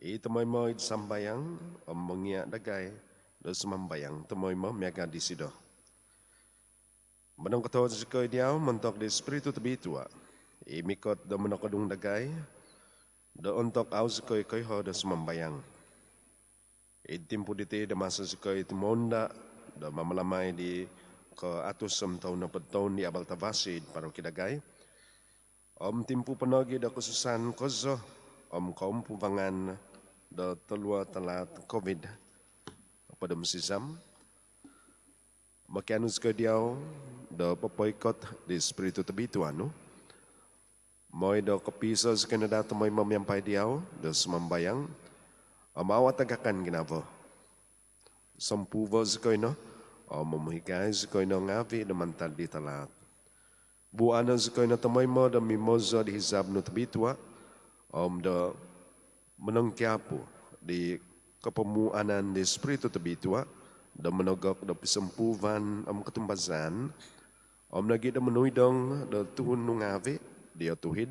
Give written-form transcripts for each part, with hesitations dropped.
Temoy mo sambayang mengiak dagay do semambayang temoy mo miaga di sido. Menong katawa sekoy diaw mentok di spiritu tebitua. Mikot do menokadung dagay do untuk au sekoy koy ho do semambayang. Timpu diti do masa sekoy temonda do mamalamay di ke atus tahun na petahun di abal tabasid paroki dagay. Timpu penogi do khususan kozo kaum pumpangan do telua telat COVID pada mesisam. Makianus ke diau do pepoikot di spiritu tebitu anu. Moi do kepiso sekena datu moi memyampai diau do semambayang. Awat tagakan ginavo. Sempuvo sekoino memuhikai sekoino ngavi do mantad di telat. Buana sekoino temoi mo do mimozo di hizab no tebitua. Do menengkiapu di kepemuanan di spiritu tebitua dan menogok do pisempuvan ketumbazan lagi do menuidong do tuhun nungave dia tuhid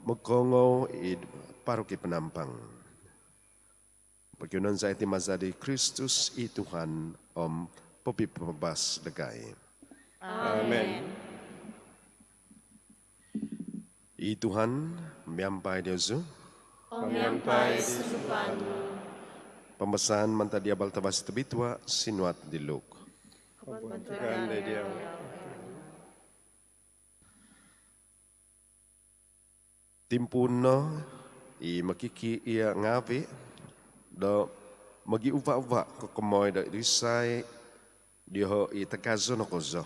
mekongo id paroki penampang pagkunan sa iti mazadi Kristus i Tuhan popi pembas dagay. Amen. I Tuhan miampai Diosu Pamyampai susupano, pembesan mantadi abal tabas tebitua sinuat diluk. kebentukan dia. Timpuno i makiki ia ngavi do magi uva-uva ko kemoy da risai diho i takazo no kozo.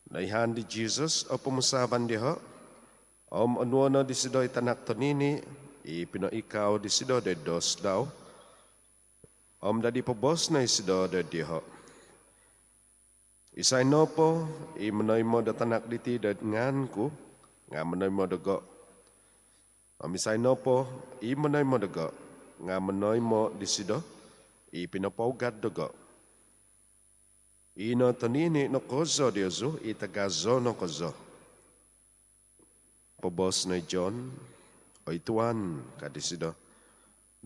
Naihan di Jesus o pumusaban diho anuana di sido i tanak tonini i pino ikaw di sido de dos daw. Dadi pabos na i sido de diho. Isay nopo i menoy mo da tanak diti da nganku nga menoy mo dago. Isay nopo i menoy mo dago nga menoy mo di sido i pinapaugat dago. Ino tonini no kozo Diosu i tagazo no kozo. Pabos na John o ituan kadisido.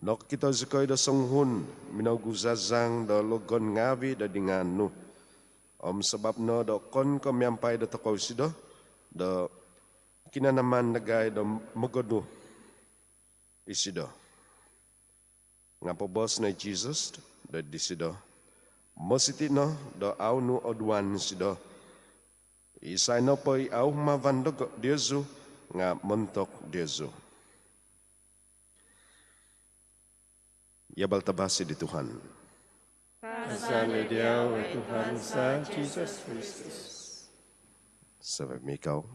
Nok kita zukoy da songhun minaguzazang da logon ngavi da dinganu. Sebab no da kon ko miampai da tokoy sido da kinanaman nagay da magodu isido. Nga pabos na Jesus da disido. Mositi no da au nu oduan sido. Isay no po i au mavandog Diosu nga mentok Diosu. Ya baltabasi di Tuhan. Kasana dia Tuhan sa Jesus Kristus. Sebab mikau.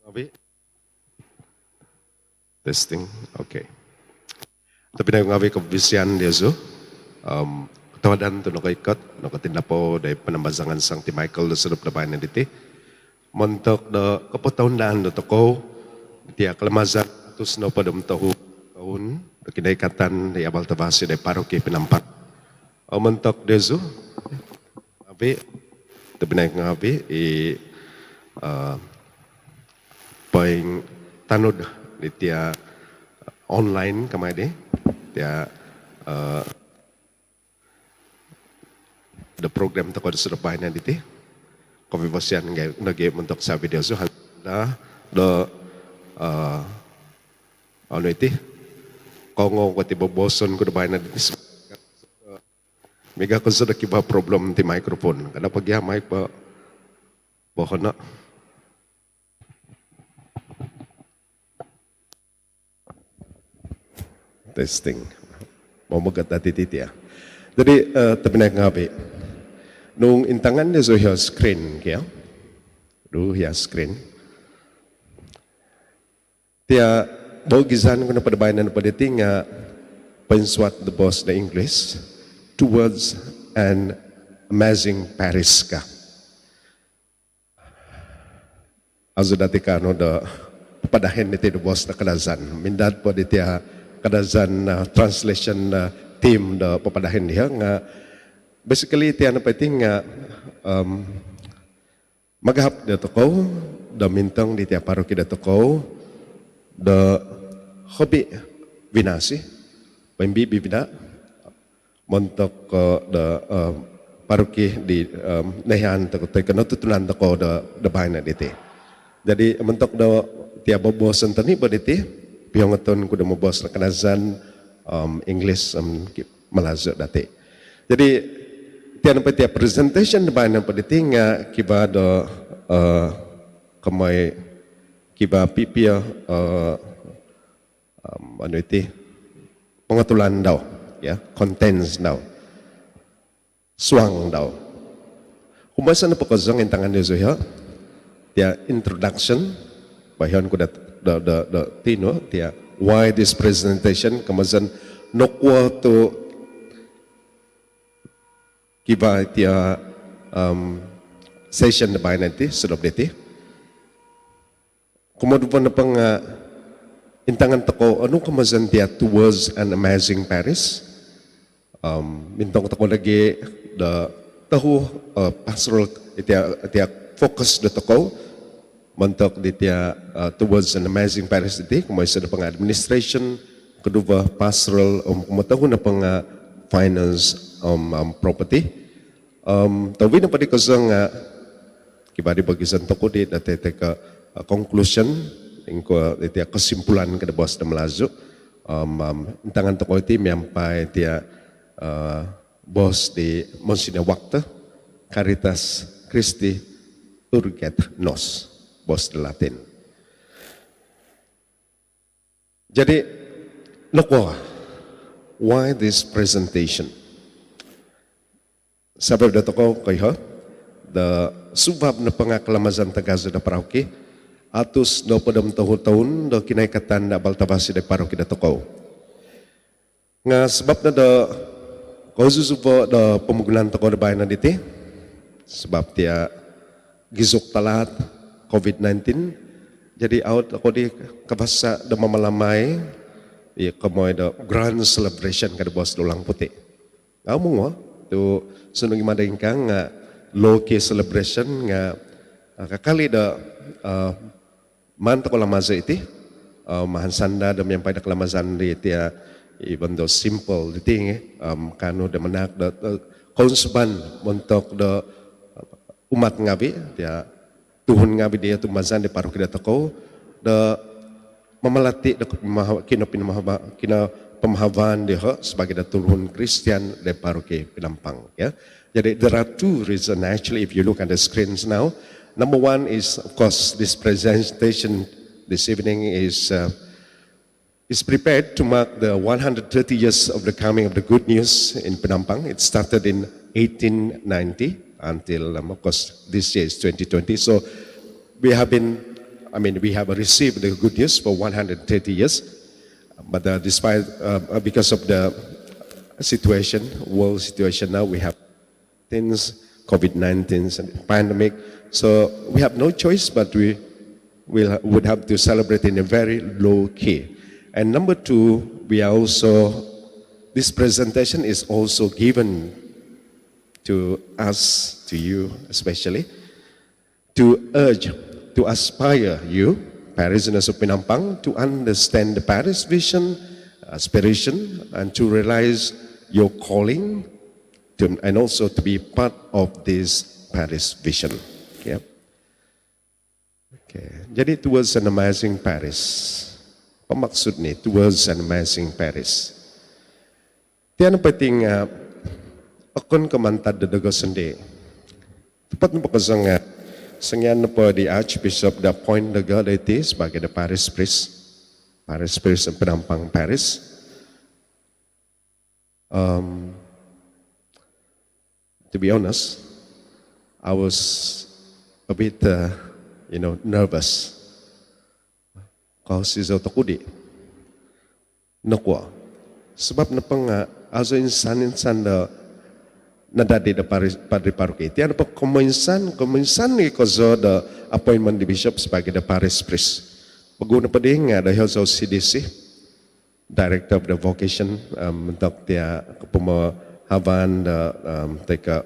Abi? Testing, okay. Tapi na yung ngawi kabisian Diosu. Ketawadan tu nak ikut, nak tindapo dari penambazangan Sang Ti Michael do sedup dapain diti. Montok do kapotahundan do toko, dia kelemazan atus no pada tahun do kinaikatan di abal tabasi dari paroki penampak. Montok Diosu, abi, tapi na yung ngawi poin tanud di tia online kemana dia the program toko sudah banyak nanti kopi bosian ngai untuk sabi dia so dah do anu itu kongo ko tiba boson ko banyak nanti mega ko sudah kiba problem ti microphone kada pagi mic pa bohona testing mau magat tati ya. Jadi tapi naik ngabi. Nung intangan dia so hias screen kaya. Hias screen. Dia mau gizan kena pada bayanan pada tinga penswat the boss the English towards an amazing Paris ka. Azu dati ka no da padahin ni the boss na kadazan. Mindad po di tiya kadazan translation team da papadahin dia nga basically tiada penting magahap da toko da mintang di tiap paroki da toko da hobi binasi pembibi bina montok da paroki di nehan toko tekano tutunan toko da baina dite. Jadi mentok da tiap bos antoni badite piongaton kuda mobos kanazan English Malazo date. Jadi tiada tiap presentation da baina badite nga kiba da kamay kiba pipia ano iti pengatulan daw ya contents daw suang daw kumasa na pagkazang intangan niyo ya dia introduction bayan ko da tino dia why this presentation kamasan nokwa to kiba dia session na bayan nanti sedap deti kemudian pang intangan toko ano kamasan dia towards an amazing Paris mintong toko lagi da tahu pastoral dia fokus da toko mentok dia towards an amazing Paris itu kemaisa da pang administration kedua pastoral kumatahu na pang finance property tawi na padi kasang kibadi bagisan toko di dati ka conclusion ingko dia kesimpulan ke bos da melazu tangan toko itu sampai dia bos di monsina waktu Caritas Christi Urget Nos bos di Latin. Jadi nokwa why this presentation sabab da toko kaiha da subab na pangaklamasan tagazo da paroki atus do padam tahun-tahun do kinaikatan da baltabasi da paroki da toko. Nga sebab na da kauzusupo da pemugulan toko da bayan diti sebab dia gizuk talat COVID-19 jadi out ako di kabasa da mamalamay ya kamoy da grand celebration kada bos do lang puti. Ngao mo tu sunung imading kang nga low-key celebration nga kakali da man tako lamaza iti mahansanda da yang pada kelamazan di tia even though simple di ting kanu da manak da konsuban montok da umat ngabi dia tuhun ngabi dia tumazan di paroki da toko da memelati da kina pemahaman dia sebagai da tuhun Kristian di paroki Penampang ya. Jadi there are two reasons actually if you look at the screens now. Number one is, of course, this presentation this evening is prepared to mark the 130 years of the coming of the good news in Penampang. It started in 1890 until, of course, this year is 2020. So we have received the good news for 130 years. But despite, because of the situation, world situation now, we have things, COVID-19 and pandemic. So we have no choice, but we would have to celebrate in a very low key. And number two, this presentation is also given to us, to you especially, to urge, to aspire you, Parisians of Penampang, to understand the Paris vision, aspiration, and to realize your calling, and also to be part of this Paris vision. Yeah. Okay. Jadi towards an amazing Paris. Pemaksud ni towards an amazing Paris. Tiada penting akon kemantad dedago sendi. Tepat nampak kesang sengian nampak di Archbishop da point daga itu sebagai the Paris priest Penampang Paris. To be honest, I was a bit, nervous. Kau sizo takudi, nakwa. Sebab napang aso insan da nadadi da padri paroki. Tiada pa kominsan ni kozo da appointment di bishop sebagai the Paris priest. Paguna pa din nga dahil sa CDC, Director of the Vocation, mentok dia haban take a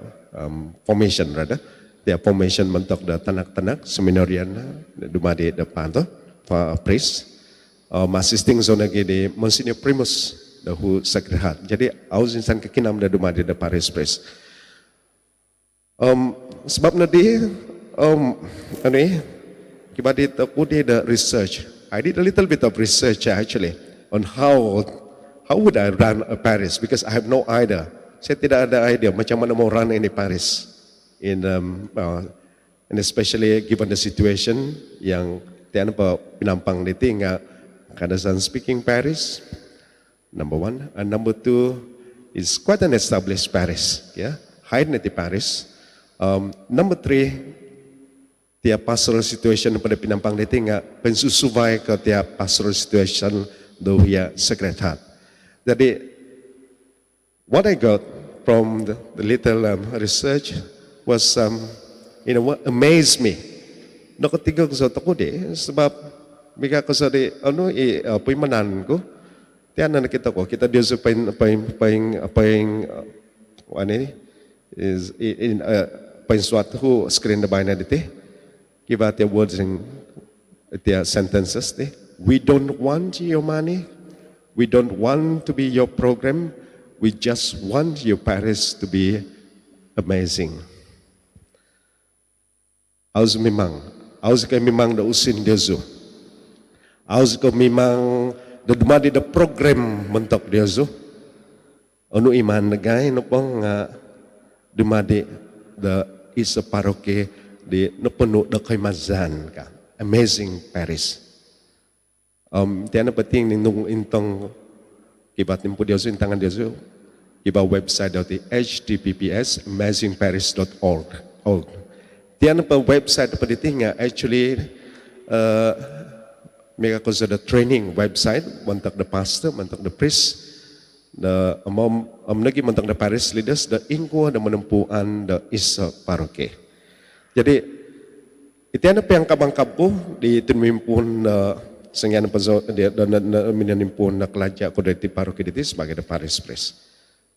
formation rather. Dia formation mentok da tanak-tanak seminarian dumadi depan tu priest assisting zona gede Monsignor Primus dahu Sacred Heart. Jadi aus insan kekinam da dumadi da Paris priest. Sebab nadi ani kibadi aku dia research. I did a little bit of research actually on how would I run a Paris because I have no idea. Saya tidak ada idea macam mana mau run ini Paris. And especially given the situation yang tiada apa pinampang di tinggal kadang speaking Paris, number one, and number two is quite an established Paris, yeah, high neti Paris. Number three, tiap pastoral situation pada pinampang di tinggal pensusuvai ke tiap pastoral situation do ya Sacred Heart. Jadi what I got from the little research was what amazed me. Nakatiga ko sa tako di sebab bigla ko sa di pimanan ko. Tiyan na nakita ko kita Dios paing is in paing suatu screen na bayna diti. Kiba tiya words in tiya sentences di. We don't want your money. We don't want to be your program. We just want your Paris to be amazing. Auz kay memang da usin Dioso. Auz ko memang da dumadi da program mentok Dioso. Ano iman nagay no pong dumadi da isa paroke di no puno da kay mazan ka. Amazing Paris. Tiyan na pating nung intong kibatin po Dioso intangan Dioso. Kiba website daw ti https amazingparis.org. Tiyan pa website pa ditinga actually mega ko sa the training website mantak the pastor mantak the priest the nagi mantak the Paris leaders the ingko the menempuan the isa paroke. Jadi itian pa yang kabangkab ko di tinmimpun sengyan pa dan minanimpun na kelaja ko dari paroke diti sebagai the Paris priest.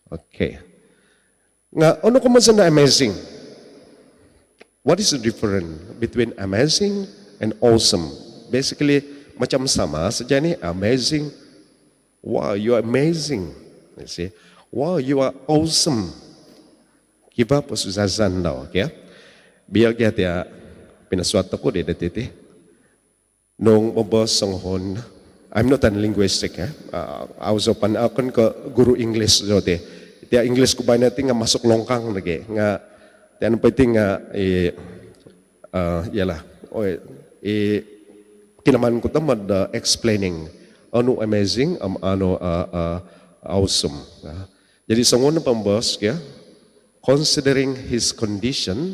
Okay. Nga ano ko man na amazing. What is the difference between amazing and awesome? Basically, macam sama saja ni amazing. Wow, you are amazing. You see? Wow, you are awesome. Kiba po susazan daw, okay? Biar kaya tiya pinaswat ako di datiti. Nung mabos ang hon, I'm not a linguistic, I was open akon ka guru English jote. Tiya English ko ba natin nga masuk longkang lagi nga dan penting ialah kinaman ko tamad explaining ano amazing ano awesome. Jadi sangon pambos ya considering his condition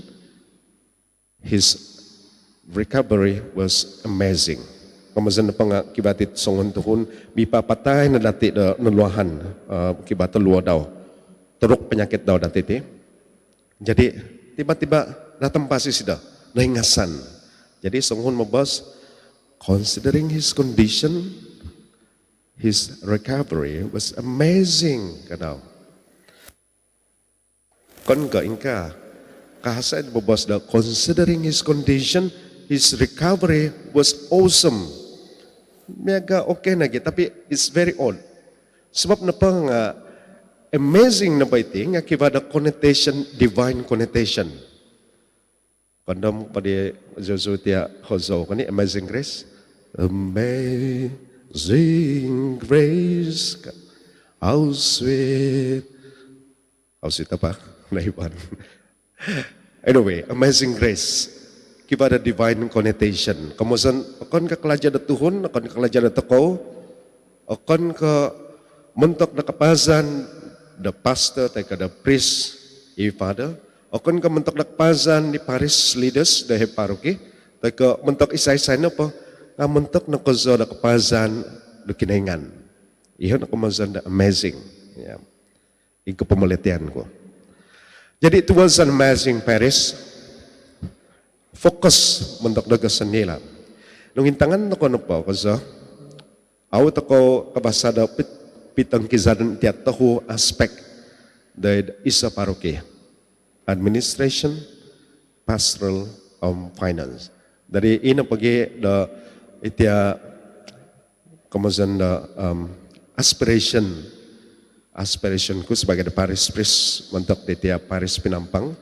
his recovery was amazing. Kamasan pa nga kibatit sangon tuhon mipapatay na dati na luahan kibata luwa daw. Teruk penyakit daw dati ti. Jadi tiba-tiba datang pasi sida naingasan. Jadi songhon mabas considering his condition his recovery was amazing kadaw. Kon ka ingka kahasad mabas da considering his condition his recovery was awesome. Mega okay na gid tapi it's very odd. Sebab napa nga amazing na ba iti nga kibada connotation, divine connotation. Kandam pada Joshua tia hozo kani amazing grace. Amazing grace. How sweet. How sweet apa? Naiban. Anyway, amazing grace. Kibada divine connotation. Kemudian akan ke kelajar da Tuhun, akan ke kelajar da teko, akan ke mentok da kapazan the pastor, take the priest, father. Akan ka mentok nakpazan ni Paris leaders dahil paroki. Take mentok isay-isay na po. Nga mentok na kozo nakpazan do kinaingan. Iyon ako mazan amazing. Yeah. Iko pemelitian ko. Jadi it was an amazing Paris. Fokus mentok dagasan nila. Nung intangan ako na po kozo. Awat ako kabasada pitang kizadan tiat tahu aspek the isa paroke, administration, pastoral, finance. Dari ina pagi the itia kemudian the aspiration ku sebagai the parish priest untuk itia parish Penampang,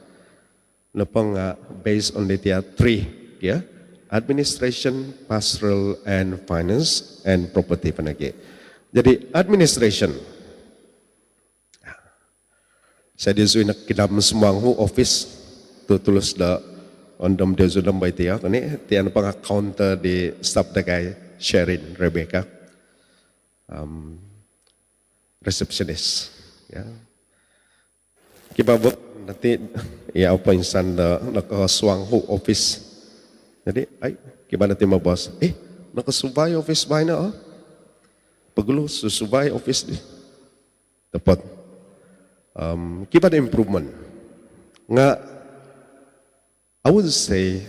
lepang based on itia three, ya, administration, pastoral, and finance, and property panagi. Jadi administration, saya disuruh nak kidam semua office tu tulis dah ondom dia sudah baik dia. Ini tiada pang counter di staff dekai Sherin Rebecca, receptionist. Ya, kita buat nanti ya apa insan nak suang office. Jadi, kita nanti mau bos. Nak survey office mana? Perlu survey office ni. Dapat. Kita ada improvement. Nga, I would say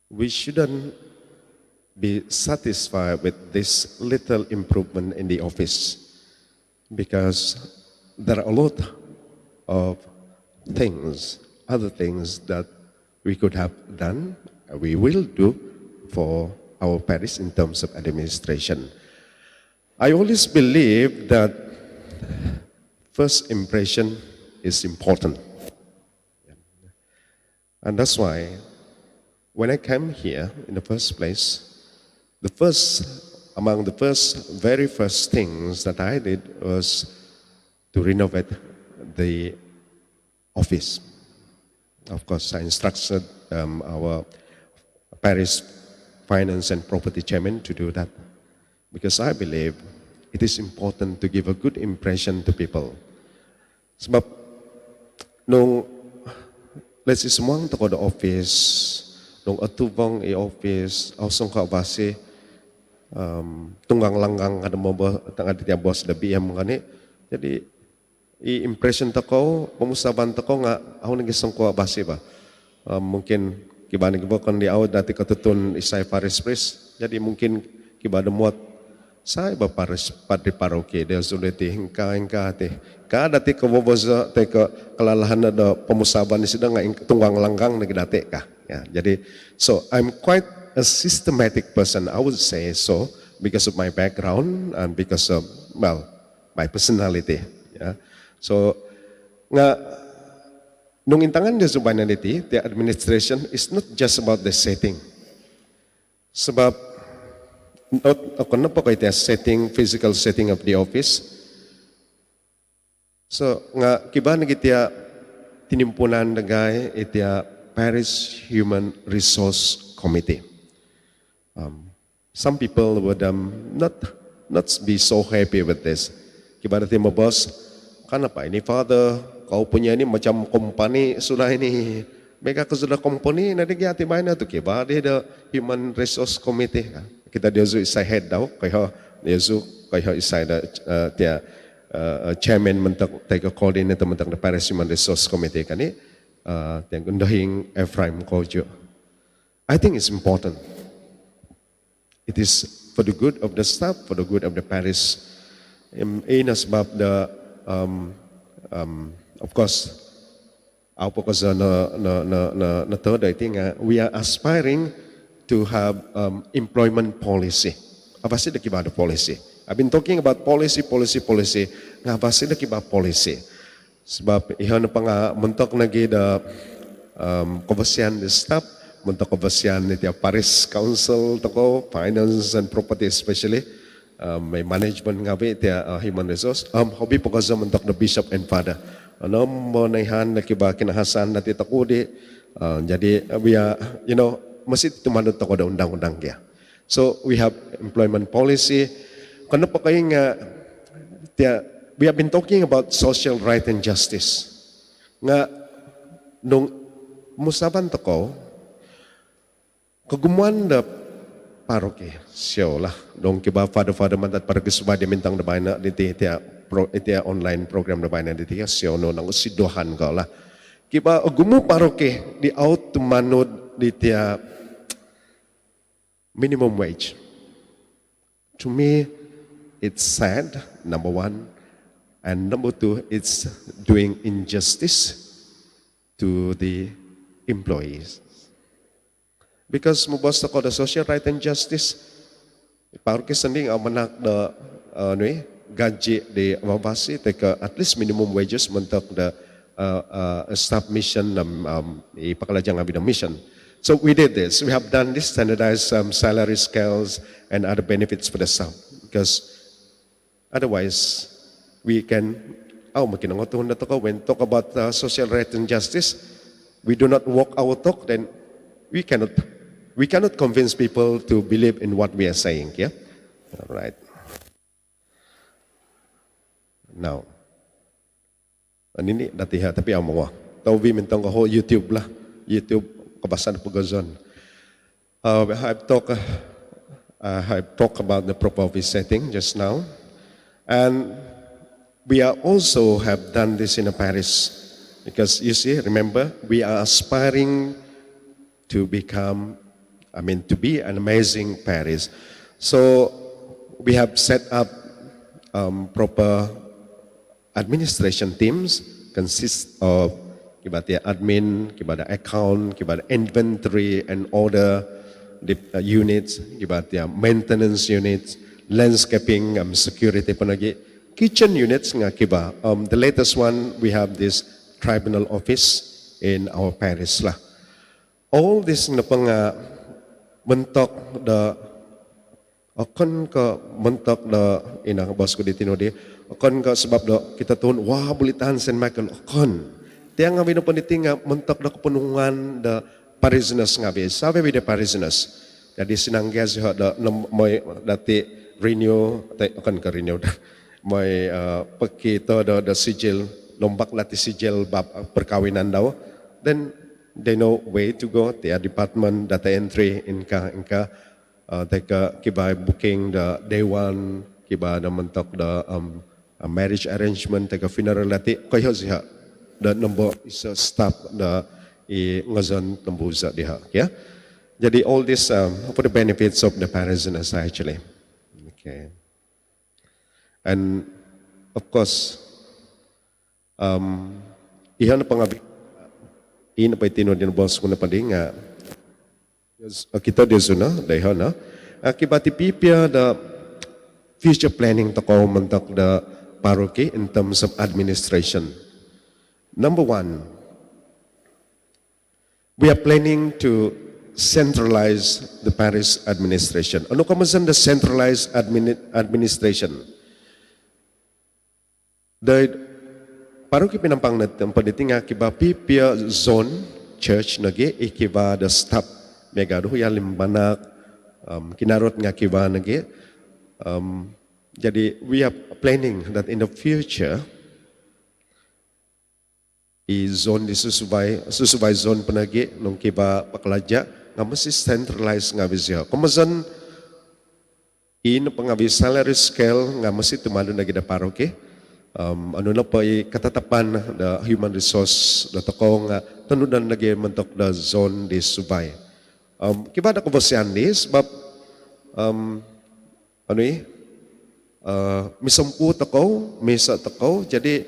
we shouldn't be satisfied with this little improvement in the office because there are a lot of things, other things that we could have done, we will do for our parish in terms of administration. I always believe that first impression is important. And that's why when I came here in the first place, among the very first things that I did was to renovate the office. Of course, I instructed our parish finance and property chairman to do that because I believe it is important to give a good impression to people. Sebab nung let's say semua toko the office, nung atubang office, ausong ka base tunggang langgang kada mo tanga dia bos da BM ngani. Jadi impression toko, pemusaban toko nga ako nagisong ko base ba. Mungkin kibani gibo kon di awd dati katutun isay parish priest. Jadi mungkin kibada muat saya ba parish padri paroke dia suliti hingka te. Kada ti ko bobozo te ko kelalahan da pemusaban di sidang nga tunggang langgang nagdate ka. Ya, jadi so I'm quite a systematic person, I would say so, because of my background and because of my personality. Ya. So nga nung intangan dia subana niti, the administration is not just about the setting. Sebab ako na po kayo setting, physical setting of the office. So nga kiba nagitya tinimpunan nagay itya Parish Human Resource Committee. Some people would not be so happy with this. Kiba natin mo boss, kanapa ini father, kau punya ini macam company sudah ini, mereka sudah company, nanti kita tiba na tu kiba dia the Human Resource Committee. Kita dia zu isai head daw, kaya dia zu kaya isai dia chairman mentak take coordinator mentak the Parish Human Resource Committee kani. Yang undahing Ephraim Kojo. I think it's important. It is for the good of the staff, for the good of the parish. In asbab the of course, apa kasi na third, I think we are aspiring to have employment policy. Apa sih the policy? I've been talking about policy. Nga apa sih the policy? Sebab ihan pa nga muntok nagi da kobasian the staff, muntok kobasian ni Parish Council toko finance and property especially may management nga bi human resource hobi po kaza muntok the bishop and father. Ano mo naihan na kiba kinahasan na titakudi. Jadi we are masih tumanod toko da undang-undang kaya. So we have employment policy. Kano pa kayo nga we have been talking about social right and justice. Nga, nung musaban to ko, kagumuan da paroke, siyo lah. Nung kiba father man at paragisuba di mintang na bayan na iti online program na bayan na diti, siyo no, nang usiduhan ka lah. Kiba, gumu paroke, di out tumanod diti minimum wage. To me, it's sad, number one. And number two, it's doing injustice to the employees. Because mubas ako the social right and justice, parang sending ang manak the gaji di mabasi teka at least minimum wages mentok the staff mission ipakalajang abi the mission. So we did this. We have done this standardized salary scales and other benefits for the staff because otherwise we can makinangotohon na to ko when talk about social right and justice, we do not walk our talk, then we cannot convince people to believe in what we are saying. Yeah, all right. Now, ini datiha tapi amo tau vi mentong ko YouTube lah, YouTube kabasan pagazon. I've talked about the proper office setting just now, and we are also have done this in Paris because you see, remember, we are aspiring to become, to be an amazing Paris. So we have set up proper administration teams consist of kibati admin, kibada account, kibada inventory and order units, kibati maintenance units, landscaping, security panagi, kitchen units nga kiba. The latest one we have this tribunal office in our Paris lah. All this na pang mentok the akan ka mentok the ina bos ko ditino di akan ka sebab do kita tuhun wah bulitan Saint Michael akan tiang ngabi no paniting mentok da kepenuhan the Parisians ngabi sabe we the Parisians jadi sinang gas da moy dati renew akan ka renew da moy pekito da sijil lombak lati sijil bab perkawinan daw then they know way to go their department data entry inka teka kiba booking the day one kiba na mentok the marriage arrangement teka funeral lati kayo siya the number is staff the ngazon tembuza diha ya jadi all this for the benefits of the Parisians actually. Okay, and of course ihan pangabi in pa itino din boss ko na padinga kita di zona dahil na akibati pipia the future planning to ko mentok the paroki in terms of administration. Number one, we are planning to centralize the parish administration. Ano kamasan the centralized administration? The paroki pinampang natin paditinga kiba pipia zone church nagi ikiba the staff megado ya limbanak kinarot nga kiba nagi jadi we are planning that in the future zone di susubay zone panagi nung kiba paklaja nga masih centralized nga bisya kumasan in pangabi salary scale nga masih tumalo nagi da paroki ano na po katatapan the human resource da toko nga tanudan nagi mentok da zone di subay kiba da kubasyan di sebab misumpu toko misa toko jadi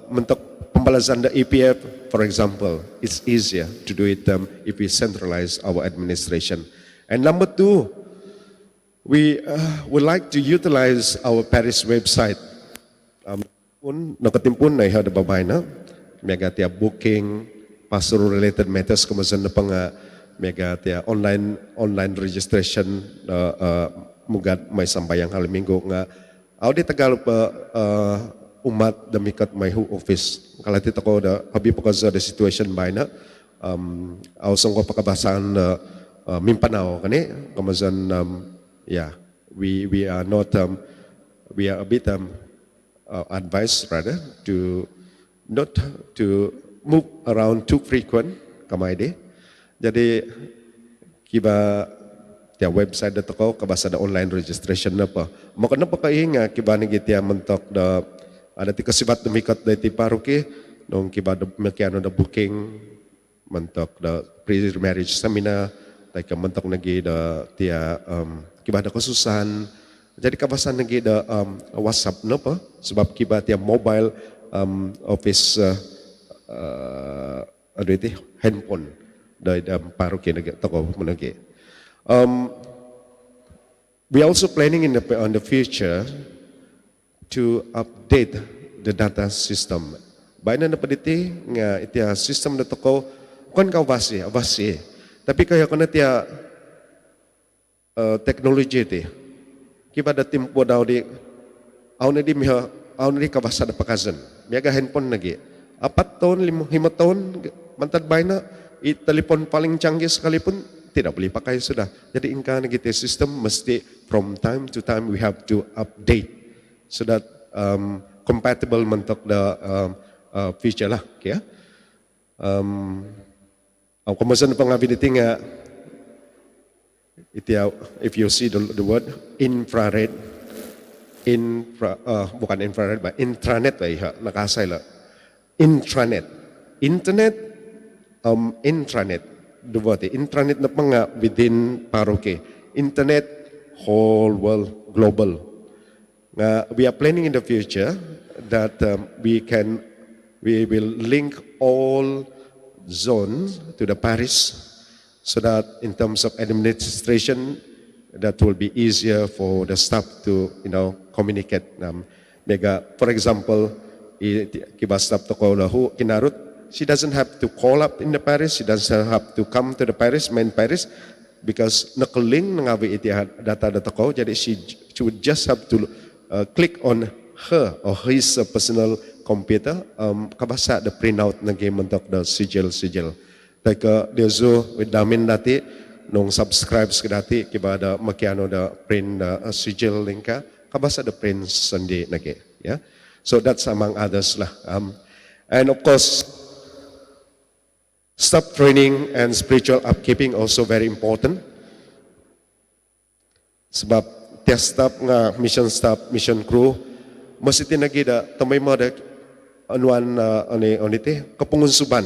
mentok pembalasan the EPF for example it's easier to do it if we centralize our administration. And number two, we would like to utilize our Paris website nakatimpun na iha da babay na mega tia booking pastoral related matters kumasan na pang mega tia online registration mugad may sambayang haliminggo nga audi Tagalog pa umat damikat may hu office kalatit ako da habi po kaza the situation by na awsong ko pakabasan mimpanaw kani kumasan we are not we are a bit advised rather to not to move around too frequent kamay di. Jadi kiba tia website da ko kabasa da online registration na pa. Maka na pa kainga kiba ni gitia mentok da ada ti kasibat dumikat da ti paroki nung kiba da mekiano da booking mentok da pre-marriage seminar tai ka mentok nagi da tia kiba da kasusan Jadi kawasan lagi ada WhatsApp napa sebab kibat yang mobile office ada itu handphone dari dalam paroki lagi toko lagi. We also planning on the future to update the data system. Baik na pediti nga itia sistem na toko kon kau avasi. Tapi kaya kena tia teknologi ti. Kiba da timpo daw di aw na di kabasa da pakazan. Miaga handphone lagi. 4 tahun, 5 tahun mantad baik na telepon paling canggih sekalipun tidak boleh pakai sudah. Jadi ingka kita sistem mesti from time to time we have to update so that compatible mentok the future lah, ya. Ang kemasan pangability nga if you see the word infrared, bukan infrared ba, intranet ba iha nakasay la. Intranet, internet, intranet. Dua ti intranet na panga within paroke. Internet whole world global. We are planning in the future that we will link all zones to the parish so that in terms of administration that will be easier for the staff to communicate. For example, kiba staff to ko lahu kinarut. She doesn't have to call up in the parish. She doesn't have to come to the parish, main parish, because nakaling nangawi iti data ko. Jadi she would just have to click on her or his personal computer. Kabasa the printout na game untuk the sigil. Like dezo with damin dati nung subscribes ke dati kiba ada makiano da print sigil lingka. Kabasa the print sandi nage. Yeah. So that's among others lah. And of course, staff training and spiritual upkeeping also very important. Sebab tiap staff nga mission crew mesti tinagida tamay mo da anuan onite kapungunsuban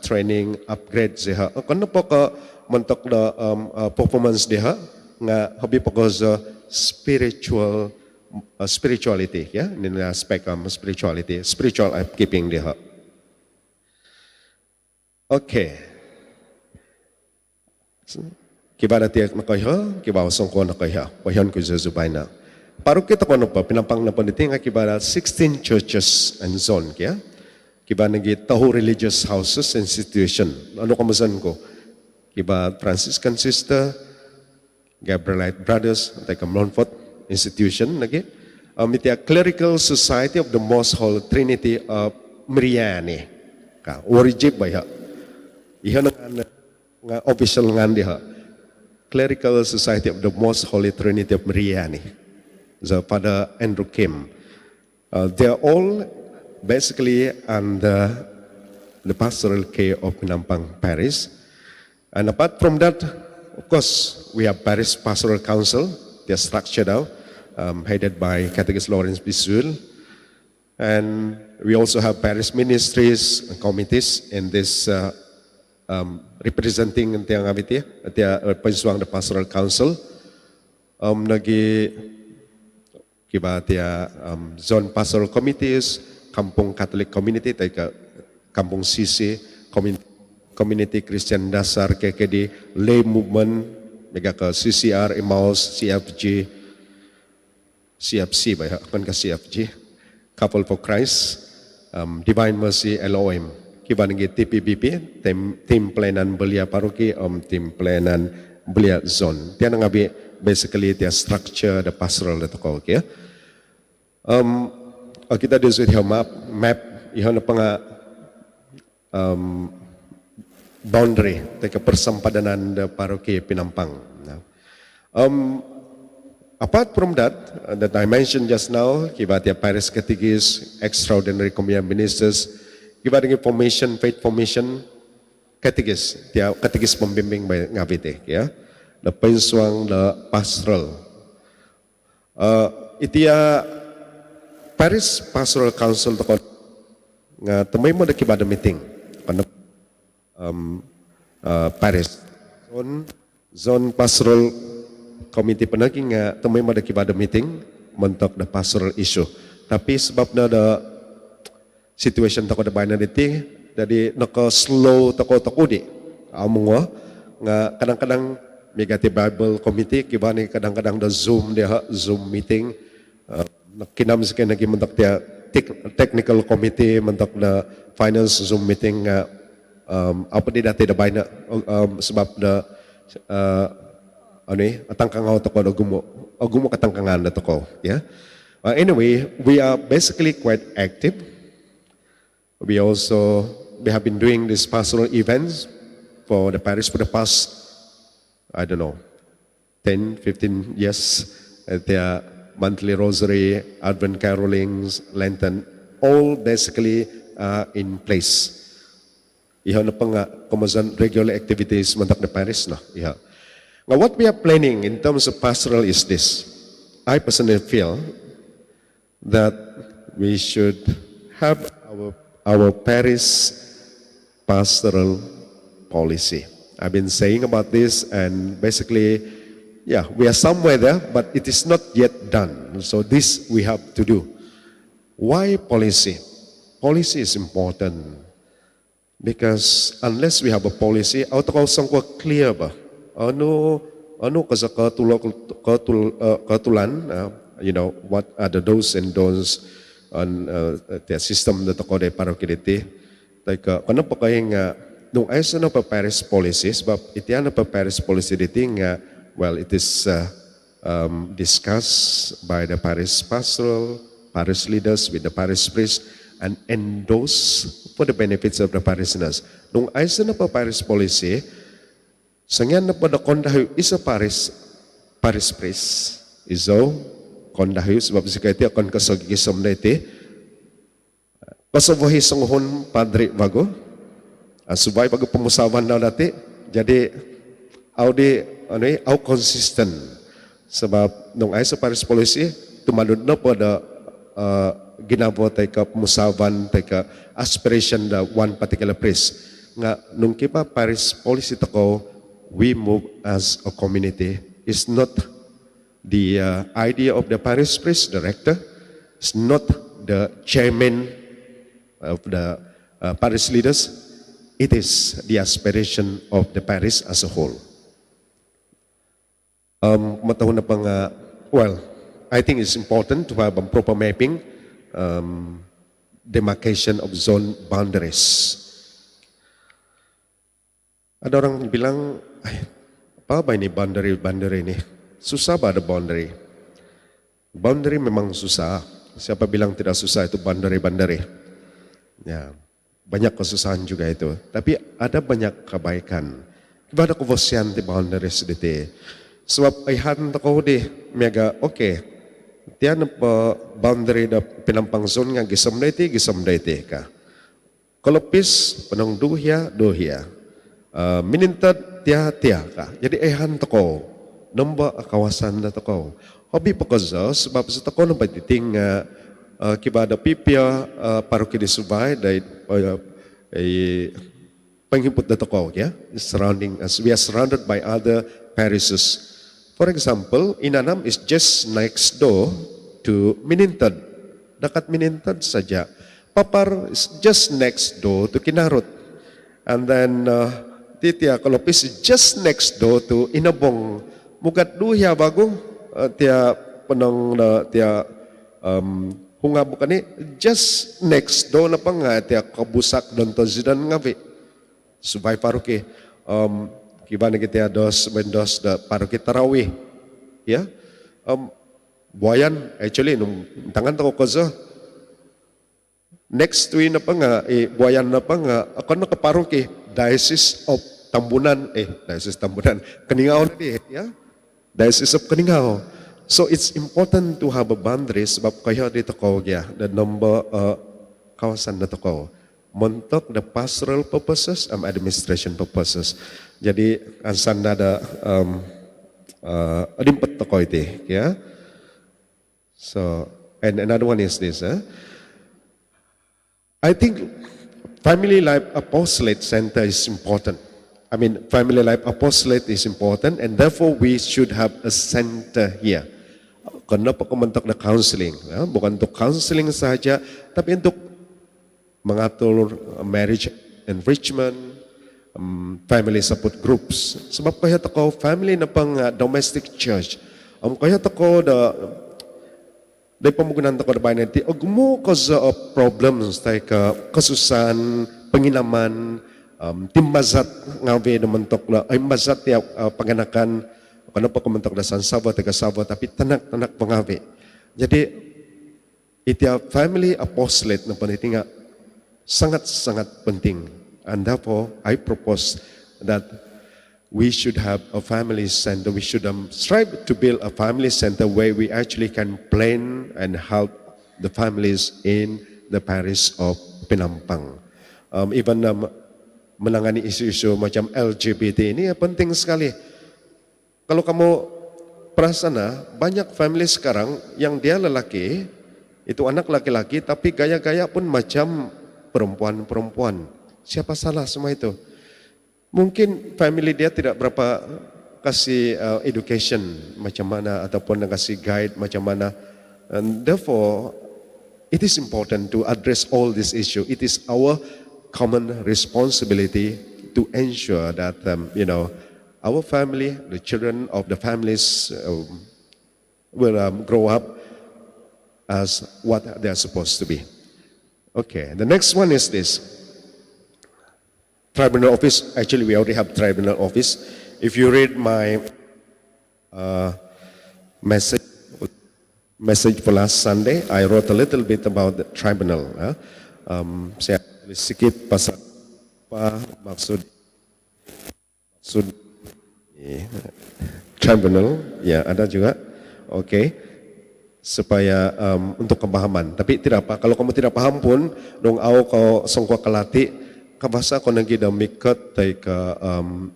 training upgrade siya. Kano po ka mentok da performance dia nga habi po ko sa spirituality, ya, in aspect spiritual upkeeping dia. Okay. Kiba na tiyak na kayo, kiba usong ko na kayo, pahiyon ko sa zubay na. Paro kita ko na pa, pinampang na paniti nga kiba na 16 churches and zone, kaya? Kiba nagi taho religious houses institution. Ano kamasan ko? Kiba Franciscan Sister, Gabrielite Brothers, tayo Montfort Institution, nagi. Iti Clerical Society of the Most Holy Trinity of Mariani. Origin ba ya? Iha nga official nga diha. Clerical Society of the Most Holy Trinity of Mariani. So Father Andrew Kim. They are all basically under the pastoral care of Penampang Parish. And apart from that, of course, we have Parish Pastoral Council. They are structured out, headed by Catechist Lawrence Bisul. And we also have parish ministries and committees in this representing tiang amiti, tiang pensuang the pastoral council. Nagi kiba tiang zone pastoral committees, kampung Catholic community, taika kampung Sisi, community Christian dasar KKD, lay movement, mega ke CCR, Emmaus, CFC, ba kan ke CFG, Couple for Christ, Divine Mercy, LOM. Kiba ngi TPBP, tim pelayanan belia paroki, tim pelayanan belia zone. Dia ngabi basically dia structure the pastoral the toko, okay? Kita di sini map, ihana panga boundary, teka persempadanan the paroki Penampang. Apart from that I mentioned just now, kiba tiap parish catechists, extraordinary communion ministers, kiba dengan formation, faith formation, catechist, tiap catechist pembimbing ngabite, ya, the pensuang, the pastoral. Itia parish pastoral council toko nga tumay mo da kiba da meeting, parish zone pastoral komite penaging nga tumay madakibada meeting mentok the pastoral issue. Tapi sebab na the situation tako da bayan diti, jadi naka-slow tako di. Among nga kadang-kadang Megati Bible Committee kiba ni kadang-kadang da Zoom dia Zoom meeting kinam sekali lagi mentok dia technical committee mentok da finance Zoom meeting nga apa di dati da bayan sebab da atangkangaw tako da gumo katangkangan da tako ya. Anyway, we are basically quite active. We have been doing these pastoral events for the parish for the past, I don't know, 10, 15 years. Their monthly rosary, Advent carolings, Lenten, all basically in place. Iha na pa nga, kumusan regular activities mantak the parish na. Iha. Now what we are planning in terms of pastoral is this. I personally feel that we should have our parish pastoral policy. I've been saying about this, and basically, yeah, we are somewhere there, but it is not yet done. So this we have to do. Why policy? Policy is important because unless we have a policy, auto clear ba? Ano kasi katulan, you know, what are the do's and don'ts on the system that ako de parokiliti. Like, kano po kayo nga, nung ayos na pa parish policies, but itiyan na pa parish policy diti nga, well, it is discussed by the parish pastoral, parish leaders with the parish priest, and endorsed for the benefits of the parishioners. Nung ayos na pa parish policy, sangyan na pa da kondahay isa parish priest, iso, kondahay, sebab si kaiti akan kasagigisam na iti, pasabuhi sanguhon padre bago, subay bago pumusawan na dati, jadi, au consistent, sebab nung ay sa parish policy, tumalud na po da ginabo tayo ka pumusawan, tayo ka aspiration da one particular priest. Nga, nung kipa parish policy tako, we move as a community. It's not the idea of the parish priest, the rector. It's not the chairman of the parish leaders. It is the aspiration of the parish as a whole. Matahon na pang, well, I think it's important to have a proper mapping, demarcation of zone boundaries. Ada orang bilang, apa ba ini boundary ini? Susah ba ada boundary? Boundary memang susah. Siapa bilang tidak susah itu boundary? Ya, banyak kesusahan juga itu. Tapi ada banyak kebaikan. Ibadah kevosian di boundaries dite. Sebab ayhan tako di mega oke. Tiyan pa boundary da pinampang zone nga gisam daite ka. Kalopis panang duhya. Minintad tiya ka. Jadi ayhan tako namba kawasan na tako. Hobi pagkaza sebab sa tako nang patiting kibada pipia paroki di Subay dahil panghimput na tako, yeah? Surrounding us. We are surrounded by other parishes. For example, Inanam is just next door to Minintad. Dekat Minintad saja. Papar is just next door to Kinarot. And then Titia Kalopis is just next door to Inabong. Mugat duhya bago tia penang tia hunga bukan just next door na pa nga tia kabusak don to zidan ngavi subay paroki kiba na kita dos da paroki tarawih ya buayan actually nung tangan tako kaza next to na pa nga buayan na pa nga ako na kaparoki Diocese of Tambunan Kaningao na ya Diocese of Kaningao. So it's important to have a boundaries sebab kaya dito ko ya the number kawasan na to ko montok the pastoral purposes and administration purposes. Jadi ansan ada adimpet to ko iti ya. So and another one is this I think Family Life Apostolate Center is important. family life apostolate is important, and therefore we should have a center here. Kenapa untuk the counseling? Ya, bukan untuk counseling saja, tapi untuk mengatur marriage enrichment, family support groups. Sebab kaya tako family na pang domestic church. Kaya tako da pamumunan tako da bayan natin, mo cause of problems like kasusan, panginaman, timbazat ngawe naman tok na ay mazat ya panganakan kana pa kumentok da sansawa taga sawa tapi tanak pangawe. Jadi itia family apostolate na panitinga sangat penting, and therefore I propose that we should have a family center. We should strive to build a family center where we actually can plan and help the families in the parish of Penampang. Even menangani isu-isu macam LGBT ini penting sekali. Kalau kamu perasaan banyak family sekarang yang dia lelaki, itu anak laki-laki tapi gaya-gaya pun macam perempuan-perempuan. Siapa salah semua itu? Mungkin family dia tidak berapa kasih education macam mana ataupun kasih guide macam mana. And therefore, it is important to address all this issue. It is our common responsibility to ensure that our family, the children of the families will grow up as what they are supposed to be. Okay, the next one is this. Tribunal office, actually we already have tribunal office. If you read my message for last Sunday, I wrote a little bit about the tribunal. Saya tulis sedikit pasal apa maksud tribunal, ya ada juga. Okay, supaya untuk kepahaman. Tapi tidak apa, kalau kamu tidak paham pun, dong kau songkwa kelati, kabasa ko nagi da mikat taika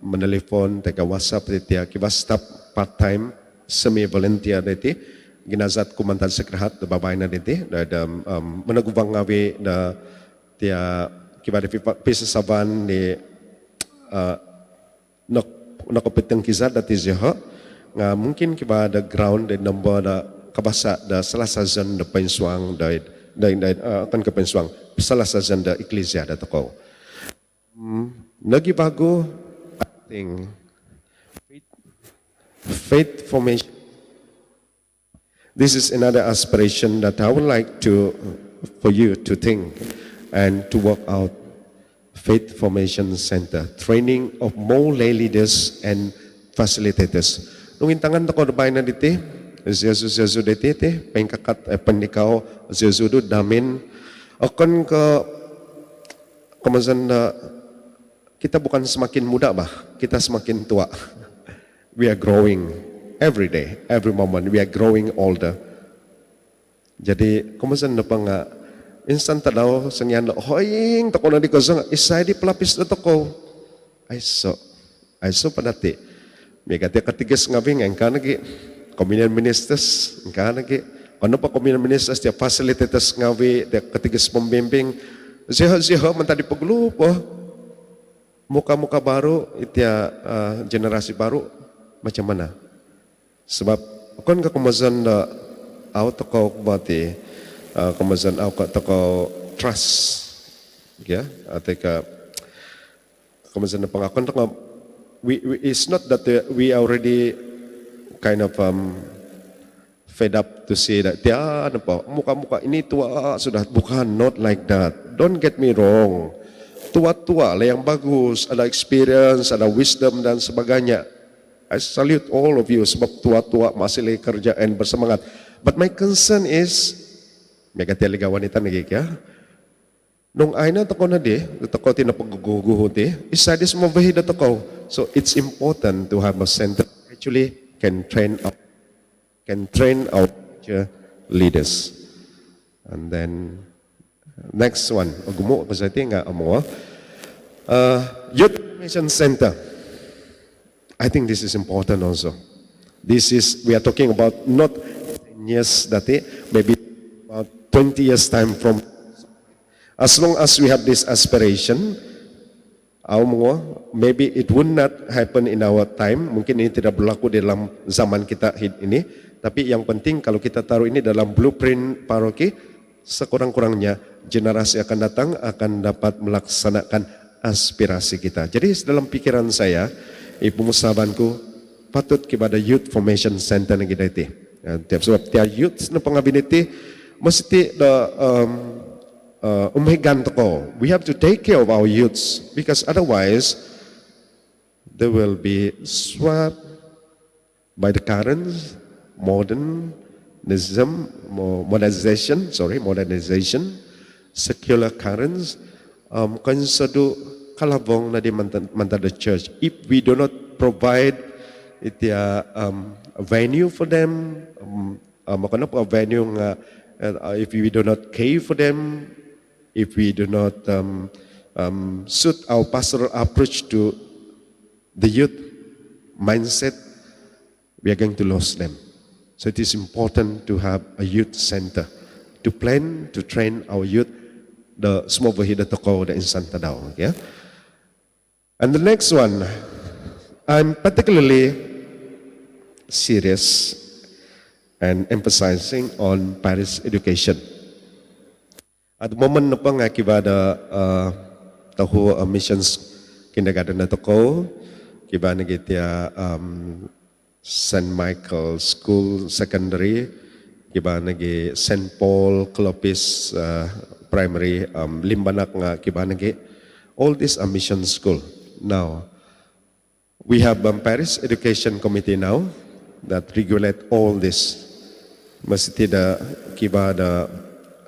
menelpon taika WhatsApp titia kiba stop part time semi volunteer deti ginazat kumantan sekrehat da babay na deti da menagubang ngawi da tia kiba de pisa saban ni nakopiteng kizat dati jeha nga mungkin kiba da ground da number da kabasa da salah sajan da pensuang da akan ke pensuang salah sajan da eklesia da toko. Lagi bago, I think faith formation. This is another aspiration that I would like for you to think and to work out. Faith Formation Center, training of more lay leaders and facilitators. Nung intangan ako na bayan na diti, Zezu diti, pengkakat pendikao Zezu do damin, akan ke kemasan na kita bukan semakin muda bah, kita semakin tua. We are growing every day, every moment. We are growing older. Jadi kemasan na pang instan tadaw sangyan na hoying tako na di kozong isay di pelapis na tako. Ay so padati. Megati katigas ngabing ang kanagi communion ministers ang kanagi. Ano pa communion ministers dia facilitators ngawi dia katigas pembimbing. Ziha mentadi paglupo. Muka-muka baru, itia generasi baru macam mana? Sebab kon ka kemazan da au toko bati kemazan au ka toko trust, ya, atau kemazan pangakon toko. It's not that we already kind of fed up to see that dia apa muka-muka ini tua sudah, bukan, not like that. Don't get me wrong. Tua-tua lah yang bagus, ada experience, ada wisdom dan sebagainya. I salute all of you sebab tua-tua masih lagi kerja and bersemangat. But my concern is, megati liga wanita nagik ya. Nung aina tako na di, tako tinapagguguho di, isa di sumabahid na tako. So it's important to have a center actually can train our leaders. And then next one, gumo ko sa tinga amo. Youth Information Center. I think this is important also. We are talking about not 10 years dati, maybe about 20 years time from. As long as we have this aspiration, Maybe it would not happen in our time. Mungkin ini tidak berlaku dalam zaman kita ini. Tapi yang penting kalau kita taruh ini dalam blueprint paroki, sekurang-kurangnya generasi akan datang akan dapat melaksanakan aspirasi kita. Jadi dalam pikiran saya, ibu musabanku patut kepada Youth Formation Center yang kita itu. Sebab tiap youth na pangabiniti mesti umihigan toko. We have to take care of our youths because otherwise they will be swept by the currents, modernization, secular currents. Kan sadu kalabong na di manta the church. If we do not provide a venue for them, a venue if we do not care for them, if we do not suit our pastoral approach to the youth mindset, we are going to lose them. So it is important to have a youth center to plan, to train our youth, the small Vahida Toko, the Insanta Dao. Yeah? And the next one, I'm particularly serious and emphasizing on Paris education. At the moment na pang kibada tahu missions kindergarten na toko, kibana gitya St. Michael School Secondary, kibana gi St. Paul Clovis Primary, Limbanak nga kibana gi. All these are mission school. Now, we have Paris Education Committee now that regulate all this. Masih tidak kibada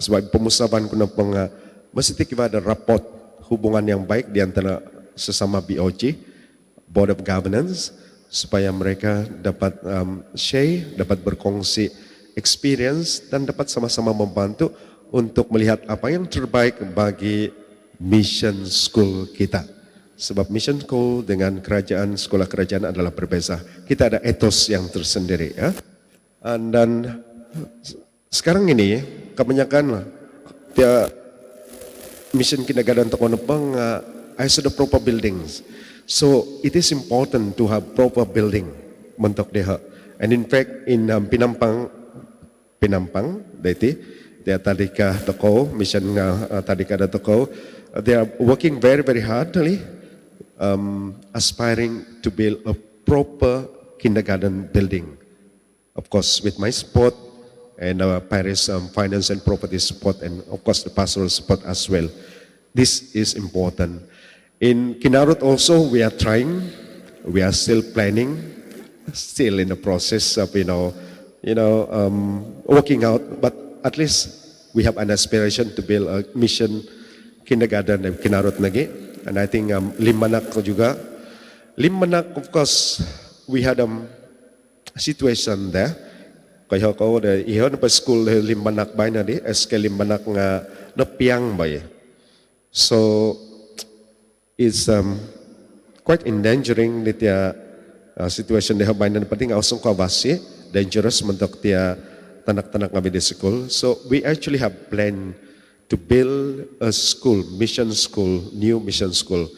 sebab pemusaban ko na pang masih kibada raport hubungan yang baik di antara sesama BOG, Board of Governance, supaya mereka dapat share, dapat berkongsi experience dan dapat sama-sama membantu untuk melihat apa yang terbaik bagi mission school kita. Sebab mission school dengan kerajaan, sekolah kerajaan adalah berbeza. Kita ada etos yang tersendiri. Ya? Dan sekarang ini kebanyakan mission kindergarten untuk menepang has the proper buildings. So it is important to have proper building mentok deha. And in fact in Pinampang dati dia tadika toko mission nga tadika da toko, they are working very hardly aspiring to build a proper kindergarten building. Of course with my support and Paris finance and property support, and of course the pastoral support as well. This is important. In Kinarot also we are trying, we are still planning, still in the process of working out, but at least we have an aspiration to build a mission kindergarten in Kinarot lagi. And I think Limbanak juga. Limbanak, of course, we had a situation there. Kaya ko da ihon pa school Limbanak bay na di, SK Limbanak nga napiang bay. So it's quite endangering the situation they have bay na pati nga usong kabasi, dangerous mentok tia tanak-tanak nga di school. So we actually have planned to build a school, mission school, new mission school.